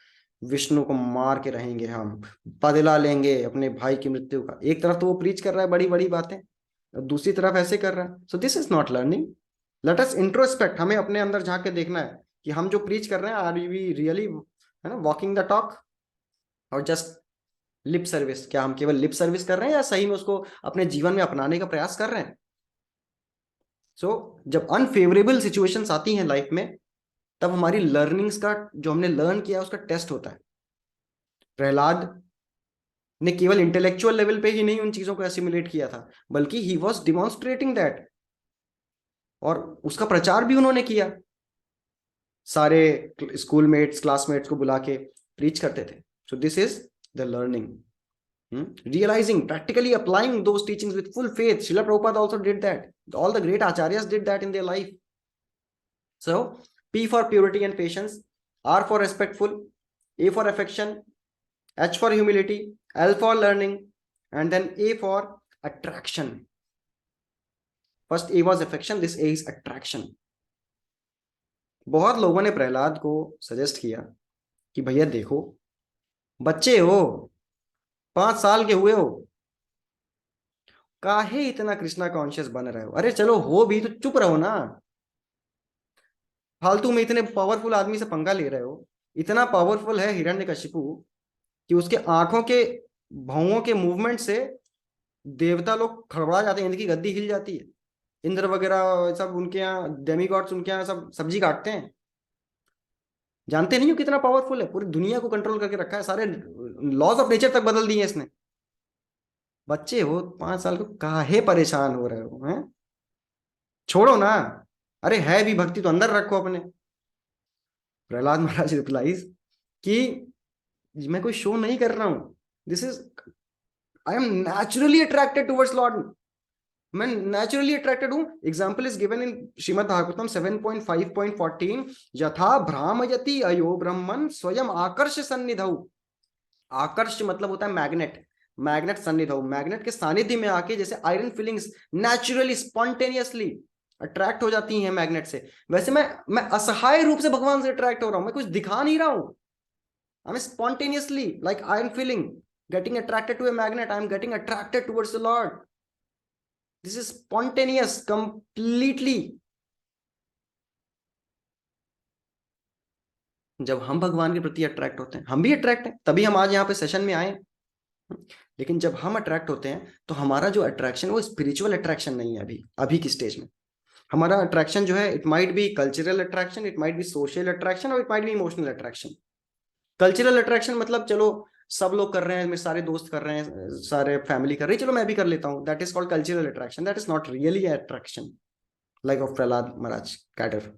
विष्णु को मार के रहेंगे हम, बदला लेंगे अपने भाई की मृत्यु का। एक तरफ तो वो प्रीच कर रहा है बड़ी बड़ी बातें, और दूसरी तरफ ऐसे कर रहा है। So this is not learning. Let us introspect, हमें अपने अंदर झांक के देखना है कि हम जो प्रीच कर रहे हैं, आर वी रियली, है ना, वॉकिंग द टॉक और जस्ट लिप सर्विस। क्या हम केवल लिप सर्विस कर रहे हैं या सही में उसको अपने जीवन में अपनाने का प्रयास कर रहे हैं? जब अनफेवरेबल सिचुएशंस आती हैं लाइफ में, तब हमारी लर्निंग्स का, जो हमने लर्न किया उसका टेस्ट होता है। प्रहलाद ने केवल इंटेलेक्चुअल लेवल पे ही नहीं उन चीजों को एसिमुलेट किया था, बल्कि ही वॉज डिमॉन्स्ट्रेटिंग दैट, और उसका प्रचार भी उन्होंने किया। सारे स्कूलमेट्स, क्लासमेट्स को बुला के प्रीच करते थे। So this is the learning, realizing, practically applying those teachings with full faith. Srila Prabhupada also did that. All the great acharyas did that in their life. So P for purity and patience, R for respectful, A for affection, H for humility, L for learning, and then A for attraction. First A was affection, this A is attraction. बहुत लोगों ने प्रहलाद को suggest किया कि भैया देखो, बच्चे हो, 5 साल के हुए हो, काहे इतना कृष्णा कॉन्शियस बन रहे हो? अरे चलो हो भी तो चुप रहो ना, फालतू में इतने पावरफुल आदमी से पंगा ले रहे हो। इतना पावरफुल है हिरण्यकशिपु कि उसके आंखों के भौहों के मूवमेंट से देवता लोग खड़बड़ा जाते हैं, इनकी गद्दी हिल जाती है। इंद्र वगैरह सब उनके यहाँ, डेमीगॉड्स उनके यहाँ सब सब्जी काटते हैं। जानते नहीं हो कितना पावरफुल है, पूरी दुनिया को कंट्रोल करके रखा है, सारे लॉज ऑफ नेचर तक बदल दिए इसने। बच्चे हो, 5 साल को काहे परेशान हो रहे हो हैं? छोड़ो ना। अरे है भी भक्ति तो अंदर रखो अपने। प्रहलाद महाराज रिप्लाइज कि मैं कोई शो नहीं कर रहा हूं, this is, I am naturally attracted towards Lord. मैं नेचुरली अट्रैक्टेड हूं। Example is given in Shrimad Bhagavatam 7.5.14, यथा भ्रामयति अयो ब्रह्मन स्वयं आकर्ष सन्निधौ। आकर्ष मतलब होता है मैग्नेट, मैग्नेट सन्निधौ, मैग्नेट के सानिध्य में आके जैसे iron feelings naturally spontaneously attract हो जाती हैं मैग्नेट से, वैसे मैं असहाय रूप से भगवान से अट्रैक्ट हो रहा हूं। मैं कुछ दिखा नहीं रहा हूं, I am spontaneously like iron feeling getting attracted to a magnet, I am getting attracted towards the Lord. This is spontaneous completely. जब हम भगवान के प्रति अट्रैक्ट होते हैं, हम भी अट्रैक्ट हैं, तभी हम आज यहाँ पे सेशन में आए। लेकिन जब हम अट्रैक्ट होते हैं तो हमारा जो अट्रैक्शन वो स्पिरिचुअल अट्रैक्शन नहीं है। अभी अभी की स्टेज में हमारा अट्रैक्शन जो है, it might be cultural attraction, it might be social attraction, और it might be emotional attraction. Cultural attraction मतलब चलो सब लोग कर रहे हैं, मेरे सारे दोस्त कर रहे हैं, सारे फैमिली कर रही है, चलो मैं भी कर लेता हूँ, that is called cultural attraction. That is not really attraction like of Prahlad Maharaj cadre.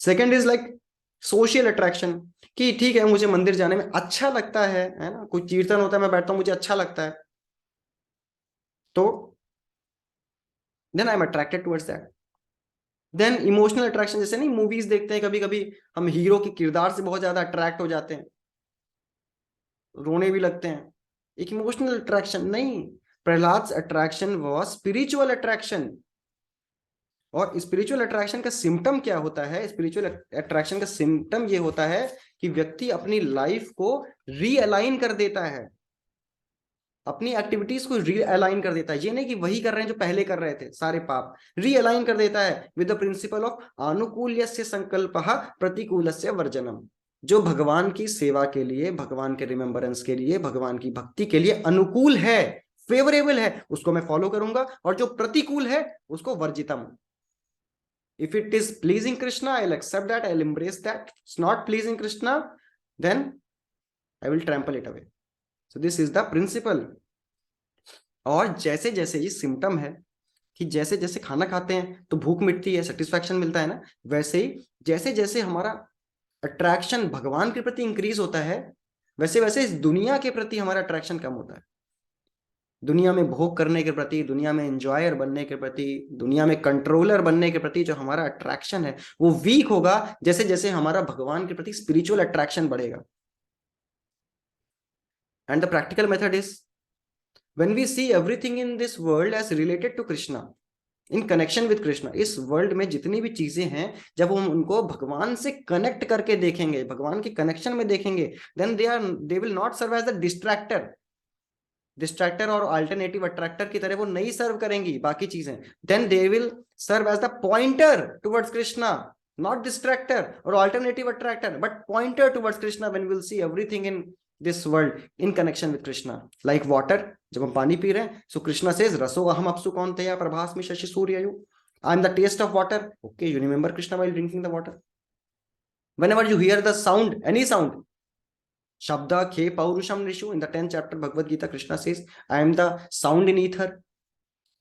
Second is like social attraction, कि ठीक है मुझे मंदिर जाने में अच्छा लगता है ना, कोई कीर्तन होता है मैं बैठता हूँ मुझे अच्छा लगता है, तो then I am attracted towards that. Then emotional attraction, जैसे नहीं मूवीज देखते हैं कभी कभी हम हीरो के किरदार से बहुत ज्यादा अट्रैक्ट हो जाते हैं, रोने भी लगते हैं, एक इमोशनल अट्रैक्शन नहीं। Prahlad attraction was spiritual attraction. और स्पिरिचुअल अट्रैक्शन का सिम्टम क्या होता है? स्पिरिचुअल अट्रैक्शन का सिम्टम ये होता है कि व्यक्ति अपनी लाइफ को रीअलाइन कर देता है, अपनी एक्टिविटीज को रीअलाइन कर देता है। ये नहीं कि वही कर रहे हैं जो पहले कर रहे थे सारे पाप, रीअलाइन कर देता है विद द प्रिंसिपल ऑफ अनुकूल्यस्य संकल्पः प्रतिकूलस्य वर्जनम। जो भगवान की सेवा के लिए, भगवान के रिमेम्बरेंस के लिए, भगवान की भक्ति के लिए अनुकूल है, फेवरेबल है, उसको मैं फॉलो करूंगा, और जो प्रतिकूल है उसको वर्जितम। If it is pleasing Krishna, I'll accept that, I'll embrace that. It's not pleasing Krishna, then I will trample it away. So this is the principle. और जैसे जैसे ये सिम्टम है कि जैसे जैसे खाना खाते हैं तो भूख मिटती है, सेटिस्फैक्शन मिलता है ना, वैसे ही जैसे जैसे हमारा अट्रैक्शन भगवान के प्रति इंक्रीज होता है, वैसे वैसे इस दुनिया के प्रति हमारा अट्रैक्शन कम होता है। दुनिया में भोग करने के प्रति, दुनिया में एंजॉयर बनने के प्रति, दुनिया में कंट्रोलर बनने के प्रति जो हमारा अट्रैक्शन है वो वीक होगा जैसे जैसे हमारा भगवान के प्रति स्पिरिचुअल अट्रैक्शन बढ़ेगा। And the practical method is when we see everything in this world as related to Krishna, in connection with Krishna. इस वर्ल्ड में जितनी भी चीजें हैं, जब हम उनको भगवान से कनेक्ट करके देखेंगे, भगवान के कनेक्शन में देखेंगे, then they will not serve as the distractor और अल्टरनेटिव अट्रैक्टर की तरह वो नहीं सर्व करेंगी बाकी चीजें। Then they will serve as the pointer towards Krishna, not distractor और alternative attractor, but pointer towards Krishna. When we will see everything in this world in connection with Krishna, like water, जब हम पानी पी रहे हैं, सो कृष्णा सेज रसो अहम अपसु कौन्तेय प्रभास्मि शशि सूर्ययु, I am the taste of water. Okay, you remember Krishna while drinking the water. Whenever you hear the sound, any sound, Shabda Khe Paurusham Nishu, in the 10th chapter Bhagavad Gita, Krishna says, I am the sound in ether.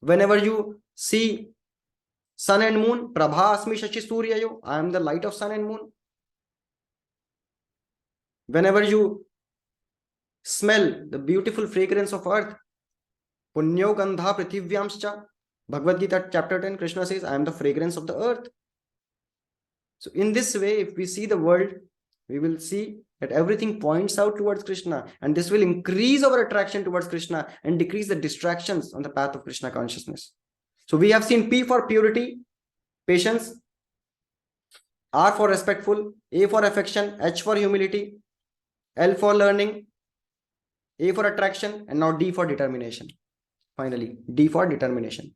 Whenever you see sun and moon, Prabha Asmi Shashi Suryayo, I am the light of sun and moon. Whenever you smell the beautiful fragrance of earth, Punyo Gandha Prithivyamscha, Bhagavad Gita chapter 10, Krishna says, I am the fragrance of the earth. So in this way, if we see the world, we will see that everything points out towards Krishna, and this will increase our attraction towards Krishna and decrease the distractions on the path of Krishna consciousness. So we have seen P for purity, patience, R for respectful, A for affection, H for humility, L for learning, A for attraction, and now D for determination. Finally, D for determination.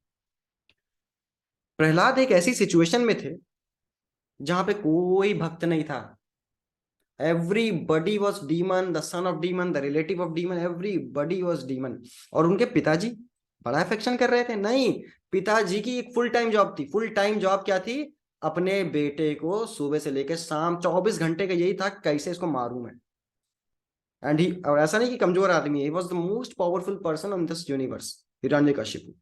Prahlad एक ऐसी situation में थे जहां पे कोई भक्त नहीं था. Everybody was demon, the son of demon, the relative of demon, everybody was demon. और उनके पिताजी बड़ा अफेक्शन कर रहे थे. नहीं, पिताजी की एक फुल टाइम जॉब थी. फुल टाइम जॉब क्या थी? अपने बेटे को सुबह से लेकर शाम 24 घंटे का यही था, कैसे इसको मारूं मैं. एंड ही, और ऐसा नहीं कि कमजोर आदमी है, he was the most powerful person on this universe, Hiranyakashipu.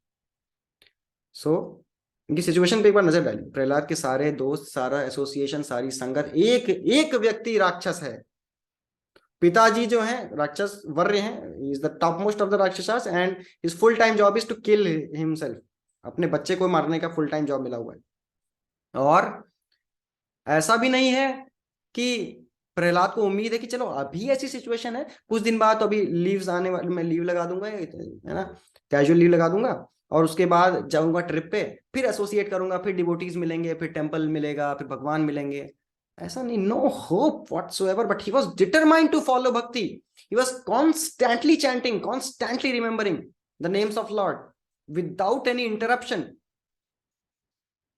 So इनकी सिचुएशन पे एक बार नजर डालिए. प्रहलाद के सारे दोस्त, सारा एसोसिएशन, सारी संगत, एक एक व्यक्ति राक्षस है. पिताजी जो है राक्षस वर्य हैं, is the top most of the rakshasas, and his full time job is to kill himself. अपने बच्चे को मारने का फुल टाइम जॉब मिला हुआ है. और ऐसा भी नहीं है कि प्रहलाद को उम्मीद है कि चलो अभी ऐसी सिचुएशन है, कुछ दिन बाद तो अभी लीव्स आने वाले, मैं लीव लगा दूंगा, है ना, कैजुअल लीव लगा दूंगा, और उसके बाद जाऊंगा ट्रिप पे, फिर एसोसिएट करूंगा, फिर डिवोटीज मिलेंगे, फिर टेम्पल मिलेगा, फिर भगवान मिलेंगे. ऐसा नहीं, no hope whatsoever. But he was determined to follow bhakti. He was constantly chanting, constantly remembering the names of lord without any interruption.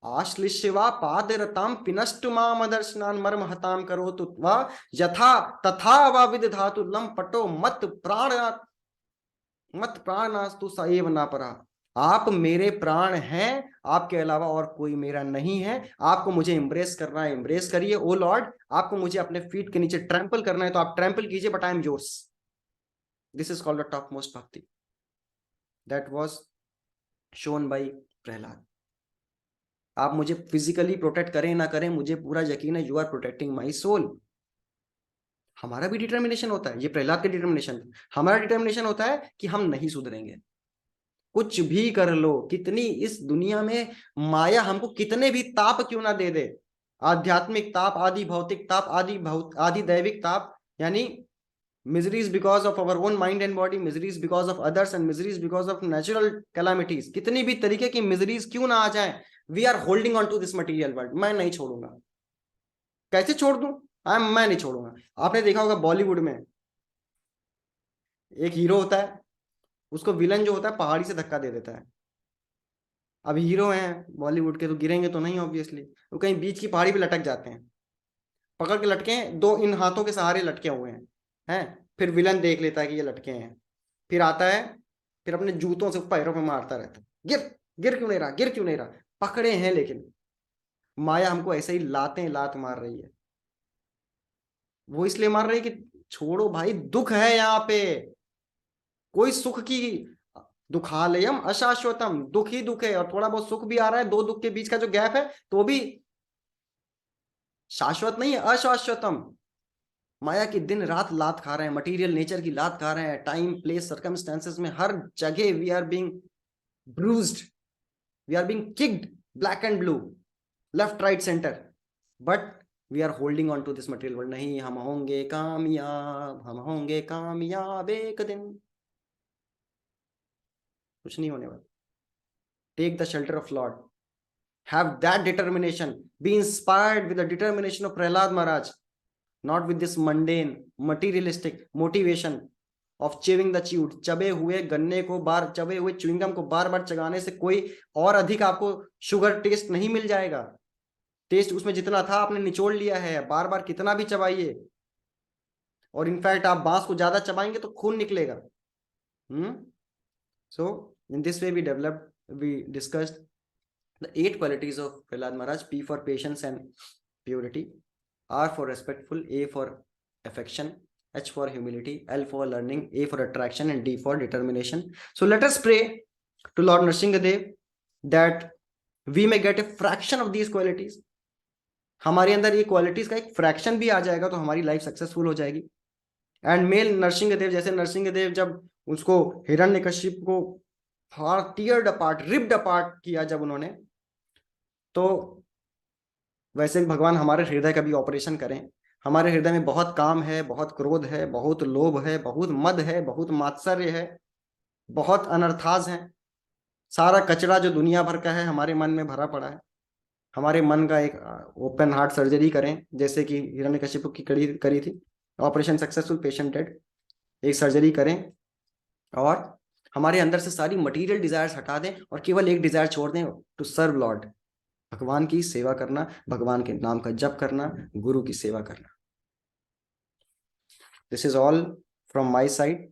आश्लिष्यवा पादरताम पिनष्टु मामदर्शनान मर्म हताम करोतु वा यथा तथा वा विदधातु लम पटो मत प्राणास्तु सएव ना परा. आप मेरे प्राण हैं, आपके अलावा और कोई मेरा नहीं है. आपको मुझे एम्ब्रेस करना है, एम्ब्रेस करिए. ओ लॉर्ड, आपको मुझे अपने फीट के नीचे ट्रैम्पल करना है तो आप ट्रैम्पल कीजिए, but I am yours. This is called the top most bhakti. That was shown by Prahlad. आप मुझे फिजिकली प्रोटेक्ट करें ना करें, मुझे पूरा यकीन है, you are protecting my soul. हमारा भी डिटर्मिनेशन होता है, ये प्रहलाद का डिटर्मिनेशन. हमारा डिटर्मिनेशन होता है कि हम नहीं सुधरेंगे. कुछ भी कर लो, कितनी इस दुनिया में माया हमको कितने भी ताप क्यों ना दे दे, आध्यात्मिक ताप, आदि भौतिक ताप, आदि दैविक ताप, यानी miseries because of our own mind and body, miseries because of others, and miseries because of natural calamities. कितनी भी तरीके की miseries क्यों ना आ जाएं, we are holding on to this material world. मैं नहीं छोड़ूंगा. कैसे छोड़ दूं? मैं नहीं छोड़ूंगा. आपने देखा होगा बॉलीवुड में एक हीरो होता है, उसको विलन जो होता है पहाड़ी से धक्का दे देता है. अब हीरो हैं बॉलीवुड के तो गिरेंगे तो नहीं, ऑब्वियसली. वो कहीं बीच की पहाड़ी पे लटक जाते हैं, पकड़ के लटके, दो इन हाथों के सहारे लटके हुए हैं. फिर विलन देख लेता है कि ये लटके हैं, फिर आता है, फिर अपने जूतों से पैरों पे मारता रहता है. गिर गिर क्यों नहीं रहा, गिर क्यों नहीं रहा. पकड़े हैं, लेकिन माया हमको ऐसे ही लात मार रही है. वो इसलिए मार रही है कि छोड़ो भाई, दुख है यहाँ पे. कोई सुख की, दुखालयम अशाश्वतम, दुख ही दुख है, और थोड़ा बहुत सुख भी आ रहा है, दो दुख के बीच का जो गैप है तो भी शाश्वत नहीं है, अशाश्वतम. माया की दिन रात लात खा रहे हैं, मटेरियल नेचर की लात खा रहे हैं. टाइम, प्लेस, सर्कमस्टेंसेस में हर जगह we are being bruised, we are being kicked, black and blue, left right centre. But we are holding on to this material world. नहीं, हम होंगे कामयाब, हम होंगे कामयाब एक दिन. कुछ नहीं होने वाला. Take the shelter of Lord, have that determination, be inspired with the determination of Prahlad Maharaj, not with this mundane materialistic motivation of chewing the chewed. चबे हुए गन्ने को चबे हुए च्युइंगम को बार बार चगाने से कोई और अधिक आपको शुगर टेस्ट नहीं मिल जाएगा. टेस्ट उसमें जितना था आपने निचोड़ लिया है, बार बार कितना भी चबाइए. और इनफैक्ट आप बांस को ज्यादा चबाएंगे तो खून निकलेगा. So in this way we discussed the 8 qualities of Prahlad Maharaj. P for patience and purity, R for respectful, A for affection, H for humility, L for learning, A for attraction, and D for determination. So let us pray to Lord Nrsingadev that we may get a fraction of these qualities. हमारे अंदर ये qualities का एक fraction भी आ जाएगा तो हमारी life successful हो जाएगी. एंड मेल नरसिंहदेव, जैसे नरसिंहदेव जब उसको हिरण्यकशिप को टीयर्ड अपार्ट, रिप्ड अपार्ट किया जब उन्होंने, तो वैसे भगवान हमारे हृदय का भी ऑपरेशन करें. हमारे हृदय में बहुत काम है, बहुत क्रोध है, बहुत लोभ है, बहुत मद है, बहुत मात्सर्य है, बहुत अनर्थाज है. सारा कचरा जो दुनिया भर का है हमारे मन में भरा पड़ा है. हमारे मन का एक ओपन हार्ट सर्जरी करें, जैसे कि हिरण्यकशिपु की करी करी थी, ऑपरेशन सक्सेसफुल, पेशेंट डेड। एक सर्जरी करें और हमारे अंदर से सारी मटेरियल डिजायर्स हटा दें और केवल एक डिजायर छोड़ दें, टू सर्व लॉर्ड, भगवान की सेवा करना, भगवान के नाम का जप करना, गुरु की सेवा करना। This is all from my side.